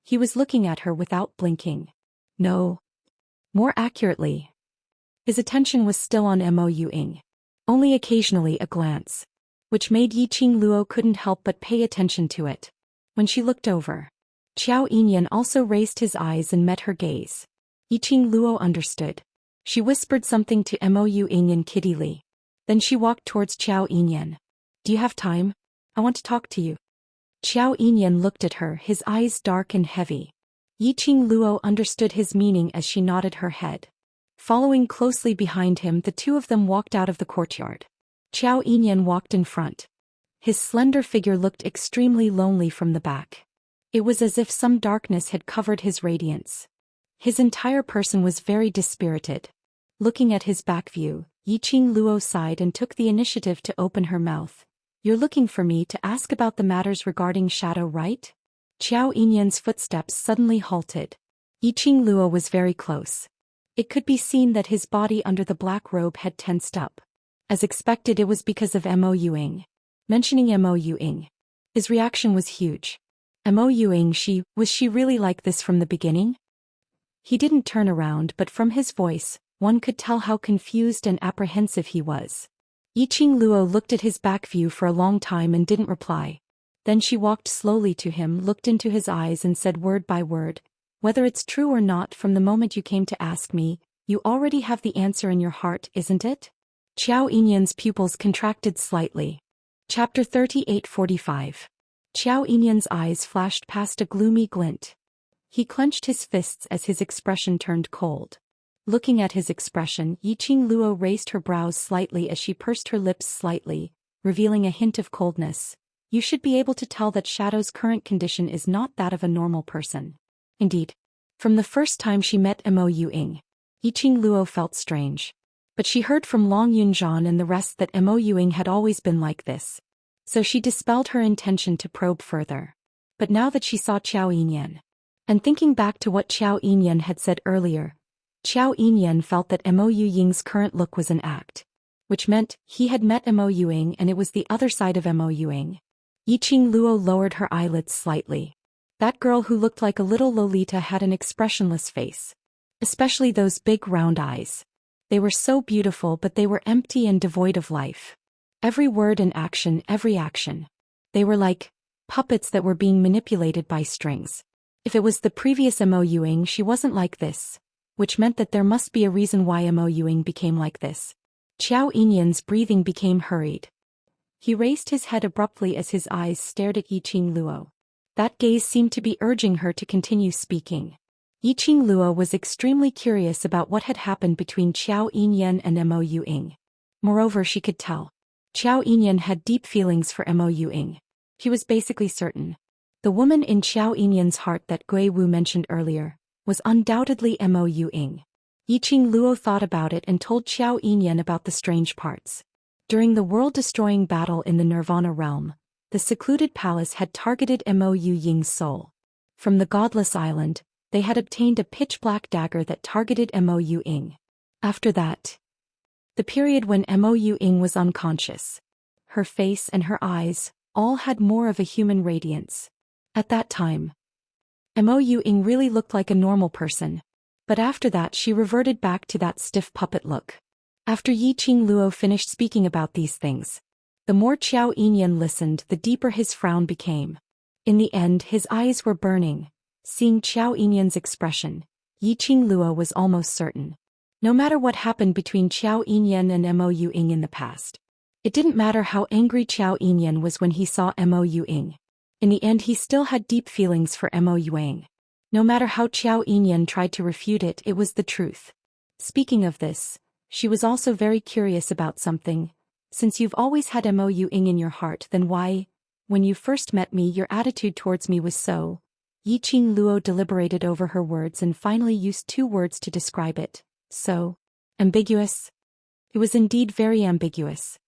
Speaker 1: He was looking at her without blinking. No. More accurately, His attention was still on Mo Ying. Only occasionally a glance, which made Yiqing Luo couldn't help but pay attention to it. When she looked over, Xiao Yinyan also raised his eyes and met her gaze. Yiqing Luo understood. She whispered something to Mo Ying and Kitty Li. Then she walked towards Xiao Yinyan. Do you have time? I want to talk to you. Xiao Yinyan looked at her, his eyes dark and heavy. Yiqing Luo understood his meaning as she nodded her head. Following closely behind him, the two of them walked out of the courtyard. Xiao Yinyan walked in front. His slender figure looked extremely lonely from the back. It was as if some darkness had covered his radiance. His entire person was very dispirited. Looking at his back view, Yiqing Luo sighed and took the initiative to open her mouth. You're looking for me to ask about the matters regarding Shadow, right? Xiao Yinyan's footsteps suddenly halted. Yiqing Luo was very close. It could be seen that his body under the black robe had tensed up. As expected, it was because of Mo Ying. Mentioning Mo Ying, his reaction was huge. Mo Ying, was she really like this from the beginning? He didn't turn around, but from his voice, one could tell how confused and apprehensive he was. Yiqing Luo looked at his back view for a long time and didn't reply. Then she walked slowly to him, looked into his eyes and said word by word, whether it's true or not, from the moment you came to ask me, you already have the answer in your heart, isn't it? Xiao Yinyan's pupils contracted slightly. Chapter 38:45. Xiao Yinyan's eyes flashed past a gloomy glint. He clenched his fists as his expression turned cold. Looking at his expression, Yiqing Luo raised her brows slightly as she pursed her lips slightly, revealing a hint of coldness. You should be able to tell that Shadow's current condition is not that of a normal person. Indeed, from the first time she met Mo Ying, Yiqing Luo felt strange. But she heard from Long Yunzhan and the rest that Mo Ying had always been like this. So she dispelled her intention to probe further. But now that she saw Xiao Yinyan, and thinking back to what Xiao Yinyan had said earlier, Xiao Yinyan felt that Mo Ying's current look was an act. Which meant he had met Mo Ying and it was the other side of Mo Ying. Yiqing Luo lowered her eyelids slightly. That girl who looked like a little Lolita had an expressionless face. Especially those big round eyes. They were so beautiful, but they were empty and devoid of life. Every word and action, every action. They were like puppets that were being manipulated by strings. If it was the previous Mo Ying, she wasn't like this. Which meant that there must be a reason why Mo Ying became like this. Xiao Yinyan's breathing became hurried. He raised his head abruptly as his eyes stared at Yiqing Luo. That gaze seemed to be urging her to continue speaking. Yiqing Luo was extremely curious about what had happened between Xiao Yinyan and Mo Ying. Moreover, she could tell. Xiao Yinyan had deep feelings for Mo Ying. He was basically certain. The woman in Xiao Yinyan's heart that Gui Wu mentioned earlier was undoubtedly Mo Ying. Yiqing Luo thought about it and told Xiao Yinyan about the strange parts. During the world-destroying battle in the Nirvana realm, the secluded palace had targeted Mo Ying's soul. From the Godless Island, they had obtained a pitch-black dagger that targeted Mo Ying. After that, the period when Mo Ying was unconscious, her face and her eyes all had more of a human radiance. At that time, Mo Ying really looked like a normal person. But after that she reverted back to that stiff puppet look. After Yiqing Luo finished speaking about these things, the more Xiao Yinyan listened, the deeper his frown became. In the end, his eyes were burning. Seeing Xiao Yinyan's expression, Yiqing Luo was almost certain. No matter what happened between Xiao Yinyan and Mo Ying in the past, it didn't matter how angry Xiao Yinyan was when he saw Mo Ying. In the end, he still had deep feelings for Mo Ying. No matter how Xiao Yinyan tried to refute it, it was the truth. Speaking of this, she was also very curious about something. Since you've always had Mo Ying in your heart, then why, when you first met me, your attitude towards me was so... Yiqing Luo deliberated over her words and finally used two words to describe it. So ambiguous. It was indeed very ambiguous.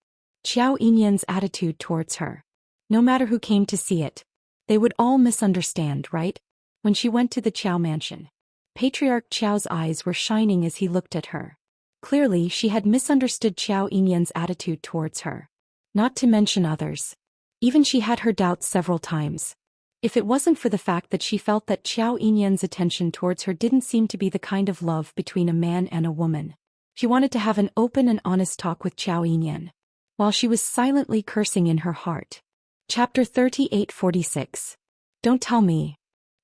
Speaker 1: Xiao Yinyan's attitude towards her. No matter who came to see it, they would all misunderstand, right? When she went to the Qiao mansion, Patriarch Qiao's eyes were shining as he looked at her. Clearly, she had misunderstood Xiao Yinyan's attitude towards her. Not to mention others. Even she had her doubts several times. If it wasn't for the fact that she felt that Xiao Yinyan's attention towards her didn't seem to be the kind of love between a man and a woman. She wanted to have an open and honest talk with Zhou Xian, while she was silently cursing in her heart. Chapter 38:46. Don't tell me.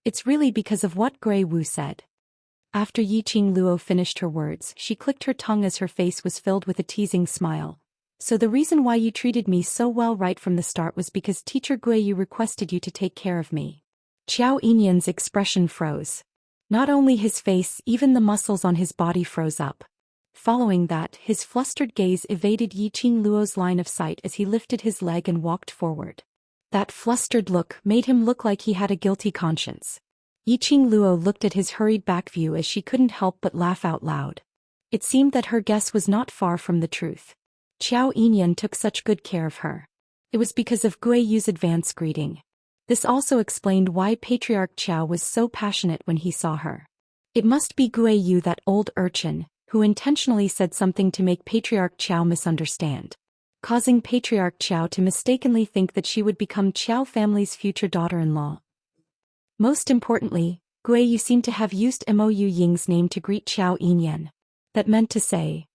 Speaker 1: It's really because of what Grey Wu said. After Yiqing Luo finished her words, she clicked her tongue as her face was filled with a teasing smile. So the reason why you treated me so well right from the start was because Teacher Gui Yu requested you to take care of me. Zhou Yian's expression froze. Not only his face, even the muscles on his body froze up. Following that, his flustered gaze evaded Yiqing Luo's line of sight as he lifted his leg and walked forward. That flustered look made him look like he had a guilty conscience. Yiqing Luo looked at his hurried back view as she couldn't help but laugh out loud. It seemed that her guess was not far from the truth. Zhou Yian took such good care of her. It was because of Gui Yu's advance greeting. This also explained why Patriarch Zhou was so passionate when he saw her. It must be Gui Yu, that old urchin, who intentionally said something to make Patriarch Zhou misunderstand, causing Patriarch Zhou to mistakenly think that she would become Zhou family's future daughter-in-law. Most importantly, Gui Yu seemed to have used Mo Ying's name to greet Zhou Yian. That meant to say,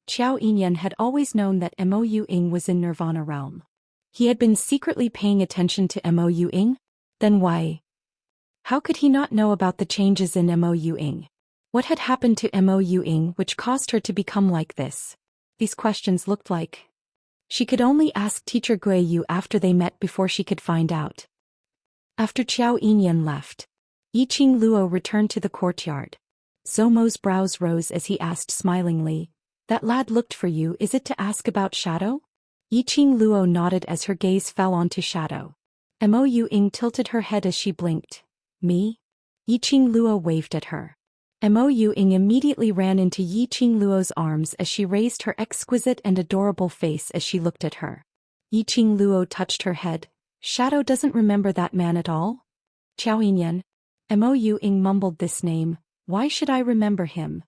Speaker 1: Zhou Yian had always known that Mo Ying was in Nirvana realm. He had been secretly paying attention to Mo Ying? Then why? How could he not know about the changes in Mo Ying? What had happened to Mo Ying which caused her to become like this? These questions looked like she could only ask Teacher Gui Yu after they met before she could find out. After Zhou Yian left, Yiqing Luo returned to the courtyard. Zomo's brows rose as he asked smilingly, "That lad looked for you, is it to ask about Shadow?" Yiqing Luo nodded as her gaze fell onto Shadow. Mo Ying tilted her head as she blinked. "Me?" Yiqing Luo waved at her. Mo Ying immediately ran into Yiqing Luo's arms as she raised her exquisite and adorable face as she looked at her. Yiqing Luo touched her head. "Shadow doesn't remember that man at all?" "Zhou Yian." Mo Ying mumbled this name. "Why should I remember him?"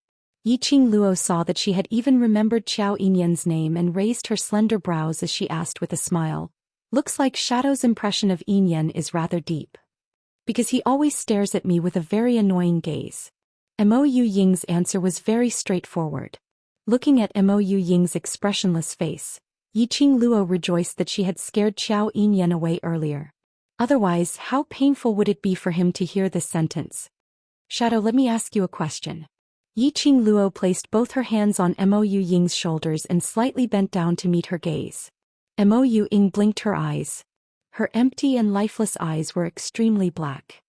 Speaker 1: Yiqing Luo saw that she had even remembered Zhou Yian's name and raised her slender brows as she asked with a smile. "Looks like Shadow's impression of Yian is rather deep. Because he always stares at me with a very annoying gaze." Mo Ying's answer was very straightforward. Looking at Mo Ying's expressionless face, Yiqing Luo rejoiced that she had scared Zhou Yian away earlier. Otherwise, how painful would it be for him to hear this sentence? "Shadow, let me ask you a question." Yiqing Luo placed both her hands on Mo Ying's shoulders and slightly bent down to meet her gaze. Mo Ying blinked her eyes. Her empty and lifeless eyes were extremely black.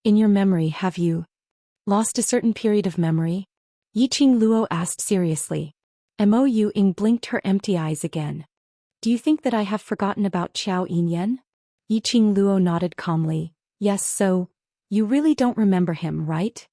Speaker 1: "In your memory, have you lost a certain period of memory?" Yiqing Luo asked seriously. Mo Ying blinked her empty eyes again. "Do you think that I have forgotten about Zhou Yian?" Yiqing Luo nodded calmly. "Yes, so you really don't remember him, right?"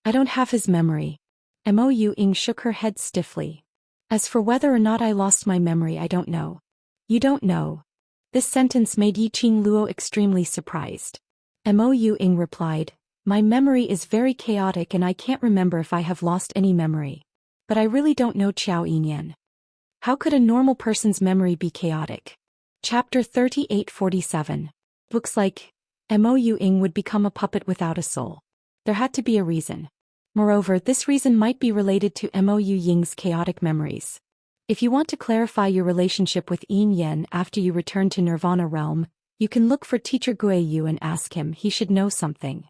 Speaker 1: "I don't have his memory." Mo Ying shook her head stiffly. "As for whether or not I lost my memory, I don't know." "You don't know?" This sentence made Yiqing Luo extremely surprised. Mo Ying replied, "My memory is very chaotic and I can't remember if I have lost any memory. But I really don't know Zhou Yian." How could a normal person's memory be chaotic? Chapter 38:47. Looks like Mo Ying would become a puppet without a soul. There had to be a reason. Moreover, this reason might be related to Mo Ying's chaotic memories. If you want to clarify your relationship with Yian after you return to Nirvana realm, you can look for Teacher Gui Yu and ask him, he should know something.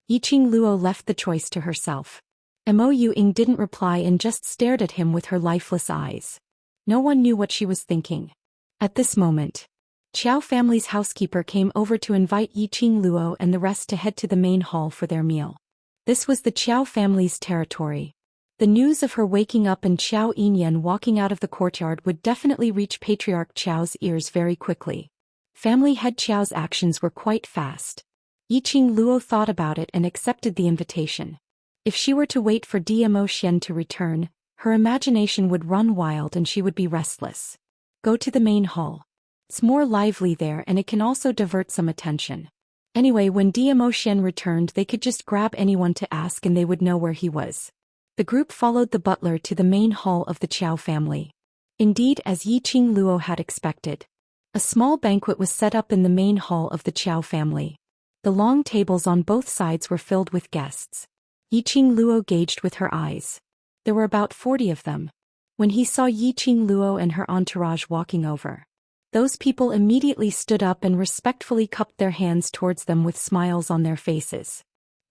Speaker 1: Yiqing Luo left the choice to herself. Mo Ying didn't reply and just stared at him with her lifeless eyes. No one knew what she was thinking. At this moment, Zhou family's housekeeper came over to invite Yiqing Luo and the rest to head to the main hall for their meal. This was the Zhou family's territory. The news of her waking up and Zhou Yian walking out of the courtyard would definitely reach Patriarch Zhou's ears very quickly. Family head Zhou's actions were quite fast. Yiqing Luo thought about it and accepted the invitation. If she were to wait for Zhou Xian to return, her imagination would run wild and she would be restless. Go to the main hall. It's more lively there and it can also divert some attention. Anyway, when Zhou Xian returned, they could just grab anyone to ask and they would know where he was. The group followed the butler to the main hall of the Zhou family. Indeed, as Yiqing Luo had expected, a small banquet was set up in the main hall of the Zhou family. The long tables on both sides were filled with guests. Yiqing Luo gauged with her eyes. There were about 40 of them. When he saw Yiqing Luo and her entourage walking over, those people immediately stood up and respectfully cupped their hands towards them with smiles on their faces.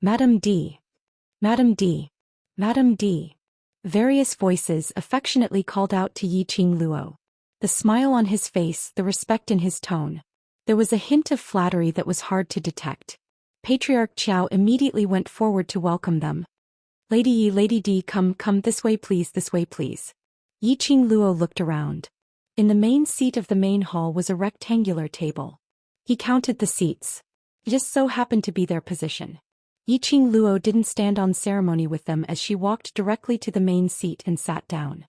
Speaker 1: Madam D. Madam D. Madam D. Various voices affectionately called out to Yiqing Luo. The smile on his face, the respect in his tone. There was a hint of flattery that was hard to detect. Patriarch Qiao immediately went forward to welcome them. Lady Yi, Lady D, come this way please, this way please. Yiqing Luo looked around. In the main seat of the main hall was a rectangular table. He counted the seats. It just so happened to be their position. Yiqing Luo didn't stand on ceremony with them as she walked directly to the main seat and sat down.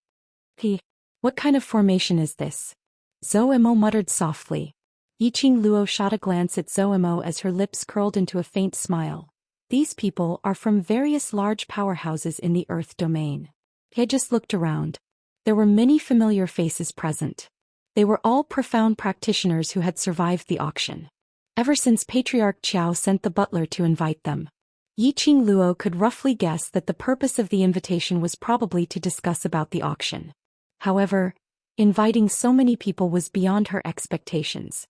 Speaker 1: What kind of formation is this? Zhou Emo muttered softly. Yiqing Luo shot a glance at Zhou Emo as her lips curled into a faint smile. These people are from various large powerhouses in the Earth domain. He just looked around. There were many familiar faces present. They were all profound practitioners who had survived the auction. Ever since Patriarch Qiao sent the butler to invite them, Yiqing Luo could roughly guess that the purpose of the invitation was probably to discuss about the auction. However, inviting so many people was beyond her expectations.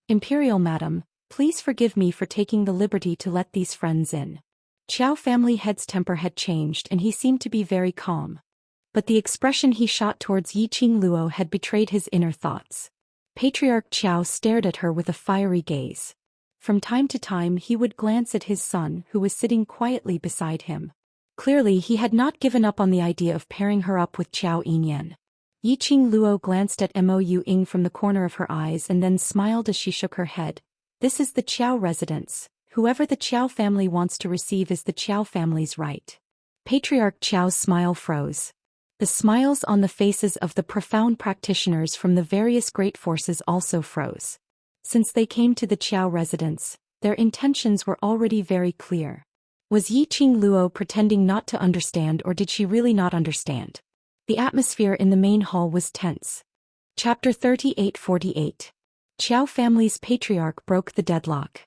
Speaker 1: Imperial Madam, please forgive me for taking the liberty to let these friends in. Qiao family head's temper had changed and he seemed to be very calm. But the expression he shot towards Yiqing Luo had betrayed his inner thoughts. Patriarch Qiao stared at her with a fiery gaze. From time to time he would glance at his son who was sitting quietly beside him. Clearly he had not given up on the idea of pairing her up with Qiao Yinyan. Yiqing Luo glanced at Mo Ying from the corner of her eyes and then smiled as she shook her head. This is the Qiao residence. Whoever the Qiao family wants to receive is the Qiao family's right. Patriarch Qiao's smile froze. The smiles on the faces of the profound practitioners from the various great forces also froze. Since they came to the Qiao residence, their intentions were already very clear. Was Yiqing Luo pretending not to understand or did she really not understand? The atmosphere in the main hall was tense. Chapter 38-48. Qiao family's patriarch broke the deadlock.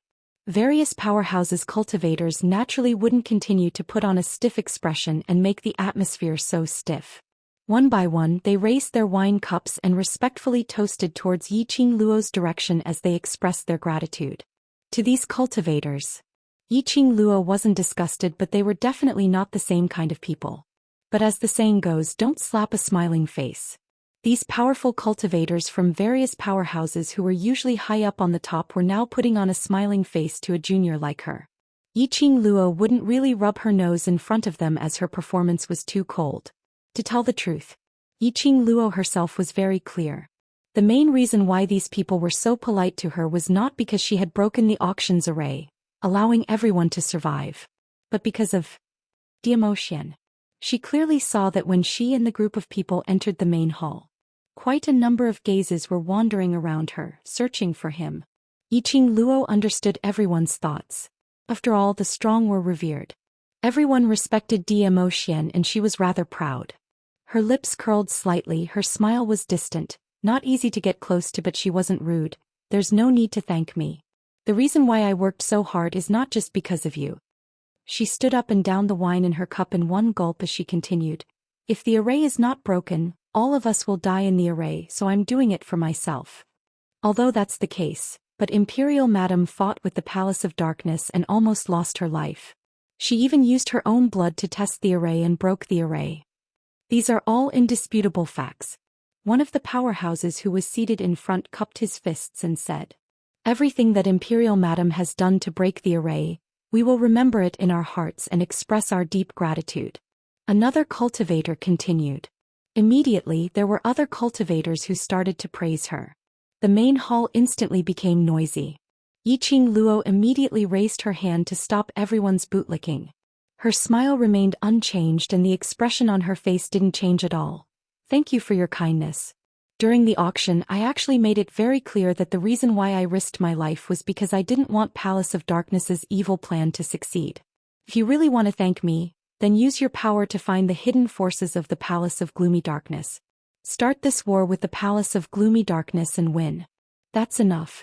Speaker 1: Various powerhouses' cultivators naturally wouldn't continue to put on a stiff expression and make the atmosphere so stiff. One by one they raised their wine cups and respectfully toasted towards Yiqing Luo's direction as they expressed their gratitude. To these cultivators, Yiqing Luo wasn't disgusted, but they were definitely not the same kind of people. But as the saying goes, don't slap a smiling face. These powerful cultivators from various powerhouses who were usually high up on the top were now putting on a smiling face to a junior like her. Yiqing Luo wouldn't really rub her nose in front of them as her performance was too cold. To tell the truth, Yiqing Luo herself was very clear. The main reason why these people were so polite to her was not because she had broken the auction's array, allowing everyone to survive, but because of Zhou Xian. She clearly saw that when she and the group of people entered the main hall, quite a number of gazes were wandering around her, searching for him. Yiqing Luo understood everyone's thoughts. After all, the strong were revered. Everyone respected Zhou Xian and she was rather proud. Her lips curled slightly, her smile was distant, not easy to get close to, but she wasn't rude. There's no need to thank me. The reason why I worked so hard is not just because of you. She stood up and downed the wine in her cup in one gulp as she continued. If the array is not broken, all of us will die in the array, so I'm doing it for myself. Although that's the case, but Imperial Madam fought with the Palace of Darkness and almost lost her life. She even used her own blood to test the array and broke the array. These are all indisputable facts. One of the powerhouses who was seated in front cupped his fists and said, "Everything that Imperial Madam has done to break the array, we will remember it in our hearts and express our deep gratitude." Another cultivator continued. Immediately there were other cultivators who started to praise her. The main hall instantly became noisy. Yiqing Luo immediately raised her hand to stop everyone's bootlicking. Her smile remained unchanged and the expression on her face didn't change at all. "Thank you for your kindness. During the auction I actually made it very clear that the reason why I risked my life was because I didn't want Palace of Darkness's evil plan to succeed. If you really want to thank me, then use your power to find the hidden forces of the Palace of Gloomy Darkness. Start this war with the Palace of Gloomy Darkness and win. That's enough."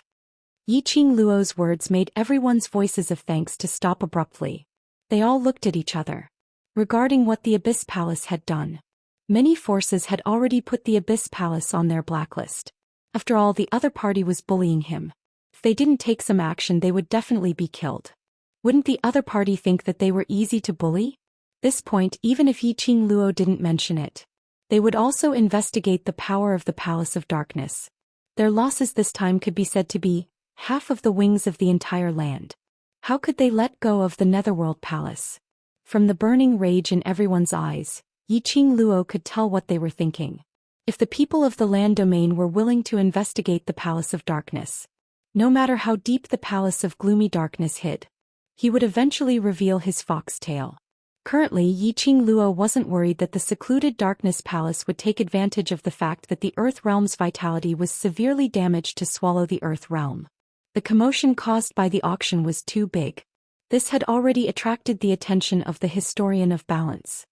Speaker 1: Yiqing Luo's words made everyone's voices of thanks to stop abruptly. They all looked at each other. regarding what the Abyss Palace had done. Many forces had already put the Abyss Palace on their blacklist. After all, the other party was bullying him. If they didn't take some action, they would definitely be killed. Wouldn't the other party think that they were easy to bully? This point, even if Yiqing Luo didn't mention it, they would also investigate the power of the Palace of Darkness. Their losses this time could be said to be half of the wings of the entire land. How could they let go of the Netherworld Palace? From the burning rage in everyone's eyes, Yiqing Luo could tell what they were thinking. If the people of the land domain were willing to investigate the Palace of Darkness, no matter how deep the Palace of Gloomy Darkness hid, he would eventually reveal his foxtail. Currently, Yiqing Luo wasn't worried that the secluded Darkness Palace would take advantage of the fact that the Earth Realm's vitality was severely damaged to swallow the Earth Realm. The commotion caused by the auction was too big. This had already attracted the attention of the Historian of Balance.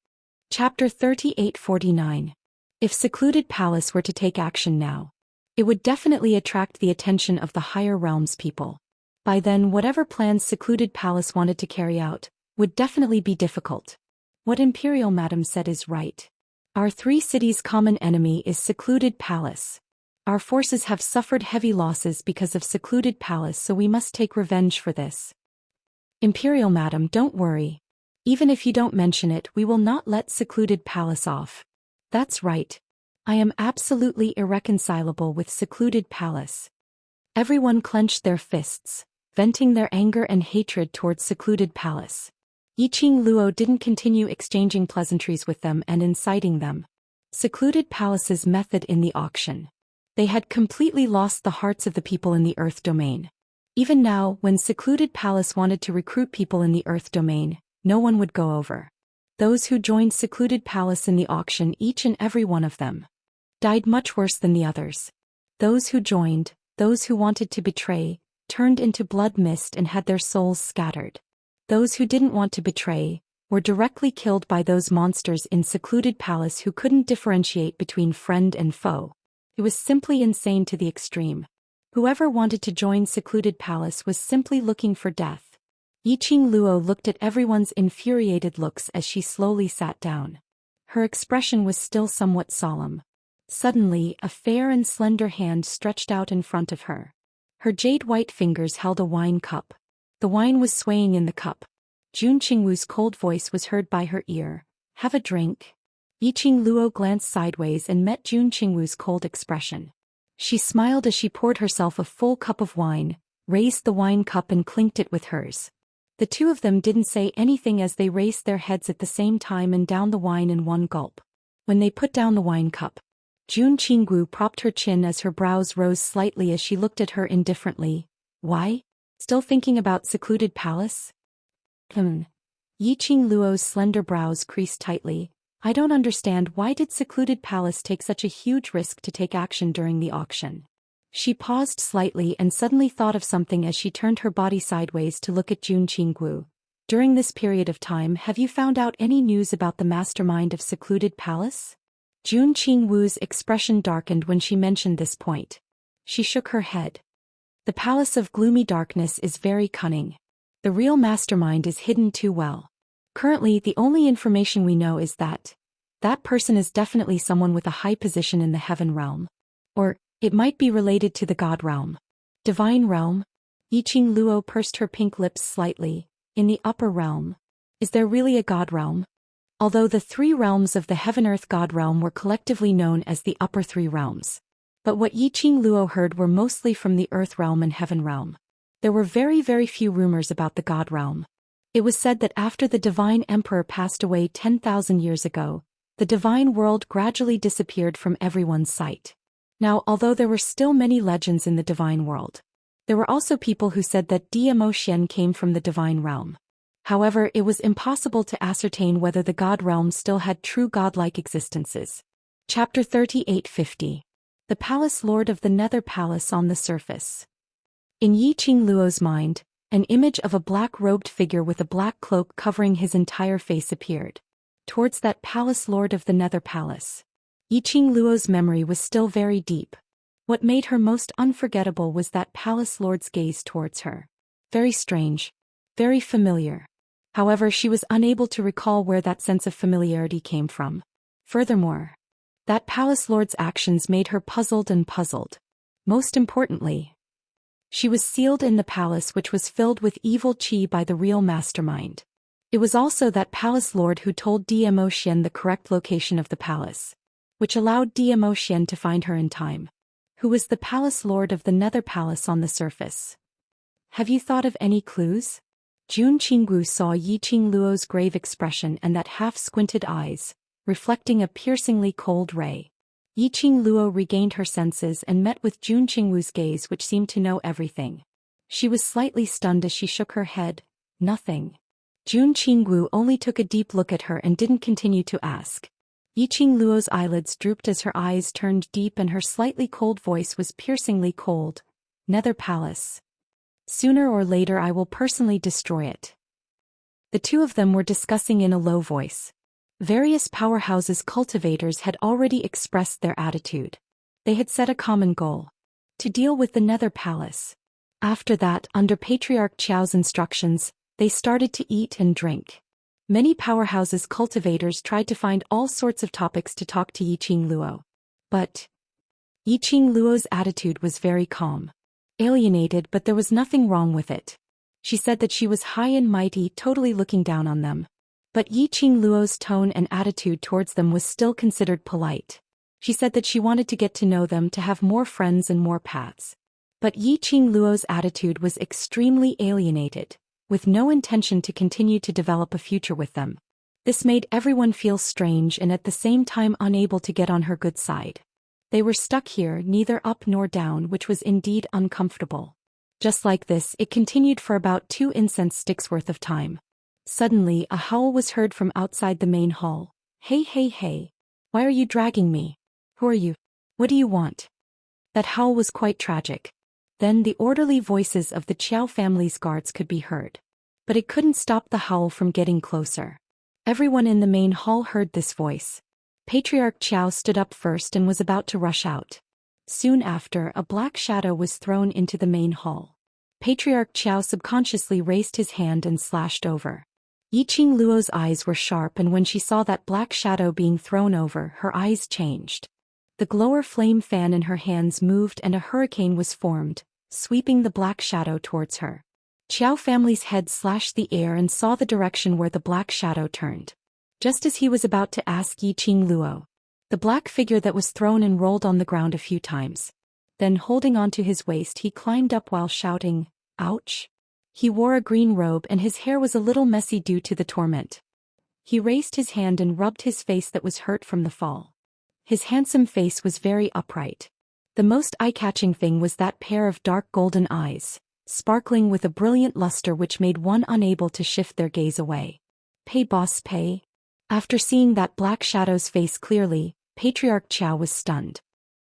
Speaker 1: Chapter 3849. If Secluded Palace were to take action now, it would definitely attract the attention of the higher realms people. By then, whatever plans Secluded Palace wanted to carry out would definitely be difficult. What Imperial Madam said is right. Our three cities' common enemy is Secluded Palace. Our forces have suffered heavy losses because of Secluded Palace, so we must take revenge for this. Imperial Madam, don't worry. Even if you don't mention it, we will not let Secluded Palace off. That's right. I am absolutely irreconcilable with Secluded Palace. Everyone clenched their fists, venting their anger and hatred towards Secluded Palace. Yiqing Luo didn't continue exchanging pleasantries with them and inciting them. Secluded Palace's method in the auction. They had completely lost the hearts of the people in the Earth Domain. Even now, when Secluded Palace wanted to recruit people in the Earth Domain, no one would go over. Those who joined Secluded Palace in the auction, each and every one of them, died much worse than the others. Those who joined, those who wanted to betray, turned into blood mist and had their souls scattered. Those who didn't want to betray were directly killed by those monsters in Secluded Palace who couldn't differentiate between friend and foe. It was simply insane to the extreme. Whoever wanted to join Secluded Palace was simply looking for death. Yiqing Luo looked at everyone's infuriated looks as she slowly sat down. Her expression was still somewhat solemn. Suddenly, a fair and slender hand stretched out in front of her. Her jade-white fingers held a wine cup. The wine was swaying in the cup. Jun Qingwu's cold voice was heard by her ear. Have a drink. Yiqing Luo glanced sideways and met Jun Qingwu's cold expression. She smiled as she poured herself a full cup of wine, raised the wine cup and clinked it with hers. The two of them didn't say anything as they raised their heads at the same time and downed the wine in one gulp. When they put down the wine cup, Jun Qingwu propped her chin as her brows rose slightly as she looked at her indifferently. Why? Still thinking about Secluded Palace? Yiqing Luo's slender brows creased tightly. I don't understand, why did Secluded Palace take such a huge risk to take action during the auction? She paused slightly and suddenly thought of something as she turned her body sideways to look at Jun Qingwu. During this period of time, have you found out any news about the mastermind of Secluded Palace? Jun Qingwu's expression darkened when she mentioned this point. She shook her head. The Palace of Gloomy Darkness is very cunning. The real mastermind is hidden too well. Currently, the only information we know is that that person is definitely someone with a high position in the Heaven Realm. Or, it might be related to the God Realm. Divine Realm? Yiqing Luo pursed her pink lips slightly. In the Upper Realm. Is there really a God Realm? Although the three realms of the Heaven-Earth God Realm were collectively known as the Upper Three Realms. But what Yiqing Luo heard were mostly from the Earth Realm and Heaven Realm. There were very, very few rumors about the God Realm. It was said that after the Divine Emperor passed away 10,000 years ago, the Divine World gradually disappeared from everyone's sight. Now, although there were still many legends in the Divine World, there were also people who said that Zhou Xian came from the Divine Realm. However, it was impossible to ascertain whether the God Realm still had true godlike existences. Chapter 3850. The Palace Lord of the Nether Palace on the Surface. In Yiqing Luo's mind, an image of a black-robed figure with a black cloak covering his entire face appeared. Towards that Palace Lord of the Nether Palace. Yiqing Luo's memory was still very deep. What made her most unforgettable was that Palace Lord's gaze towards her. Very strange. Very familiar. However, she was unable to recall where that sense of familiarity came from. Furthermore, that palace lord's actions made her puzzled and puzzled. Most importantly, she was sealed in the palace which was filled with evil qi by the real mastermind. It was also that palace lord who told Zhou Xian the correct location of the palace, which allowed Zhou Xian to find her in time. Who was the palace lord of the Nether Palace on the surface? Have you thought of any clues? Jun Qinggu saw Yi Qingluo's grave expression and that half-squinted eyes, reflecting a piercingly cold ray. Yi Qingluo regained her senses and met with Jun Qingwu's gaze, which seemed to know everything. She was slightly stunned as she shook her head. Nothing. Jun Qingwu only took a deep look at her and didn't continue to ask. Yi Qingluo's eyelids drooped as her eyes turned deep and her slightly cold voice was piercingly cold. Nether Palace. Sooner or later I will personally destroy it. The two of them were discussing in a low voice. Various powerhouses' cultivators had already expressed their attitude. They had set a common goal: to deal with the Nether Palace. After that, under Patriarch Qiao's instructions, they started to eat and drink. Many powerhouses' cultivators tried to find all sorts of topics to talk to Yi Qingluo. But Yi Qingluo's attitude was very calm. Alienated, but there was nothing wrong with it. She said that she was high and mighty, totally looking down on them. But Yi Qingluo's tone and attitude towards them was still considered polite. She said that she wanted to get to know them, to have more friends and more paths. But Yi Qingluo's attitude was extremely alienated, with no intention to continue to develop a future with them. This made everyone feel strange and at the same time unable to get on her good side. They were stuck here, neither up nor down, which was indeed uncomfortable. Just like this, it continued for about 2 incense sticks worth of time. Suddenly, a howl was heard from outside the main hall. Hey, hey, hey. Why are you dragging me? Who are you? What do you want? That howl was quite tragic. Then the orderly voices of the Qiao family's guards could be heard. But it couldn't stop the howl from getting closer. Everyone in the main hall heard this voice. Patriarch Qiao stood up first and was about to rush out. Soon after, a black shadow was thrown into the main hall. Patriarch Qiao subconsciously raised his hand and slashed over. Yi Qingluo's eyes were sharp, and when she saw that black shadow being thrown over, her eyes changed. The glower flame fan in her hands moved and a hurricane was formed, sweeping the black shadow towards her. Qiao family's head slashed the air and saw the direction where the black shadow turned. Just as he was about to ask Yi Qingluo, the black figure that was thrown and rolled on the ground a few times. Then holding onto his waist, he climbed up while shouting, "Ouch!" He wore a green robe and his hair was a little messy due to the torment. He raised his hand and rubbed his face that was hurt from the fall. His handsome face was very upright. The most eye-catching thing was that pair of dark golden eyes, sparkling with a brilliant luster which made one unable to shift their gaze away. "Pay, boss, pay." After seeing that black shadow's face clearly, Patriarch Qiao was stunned.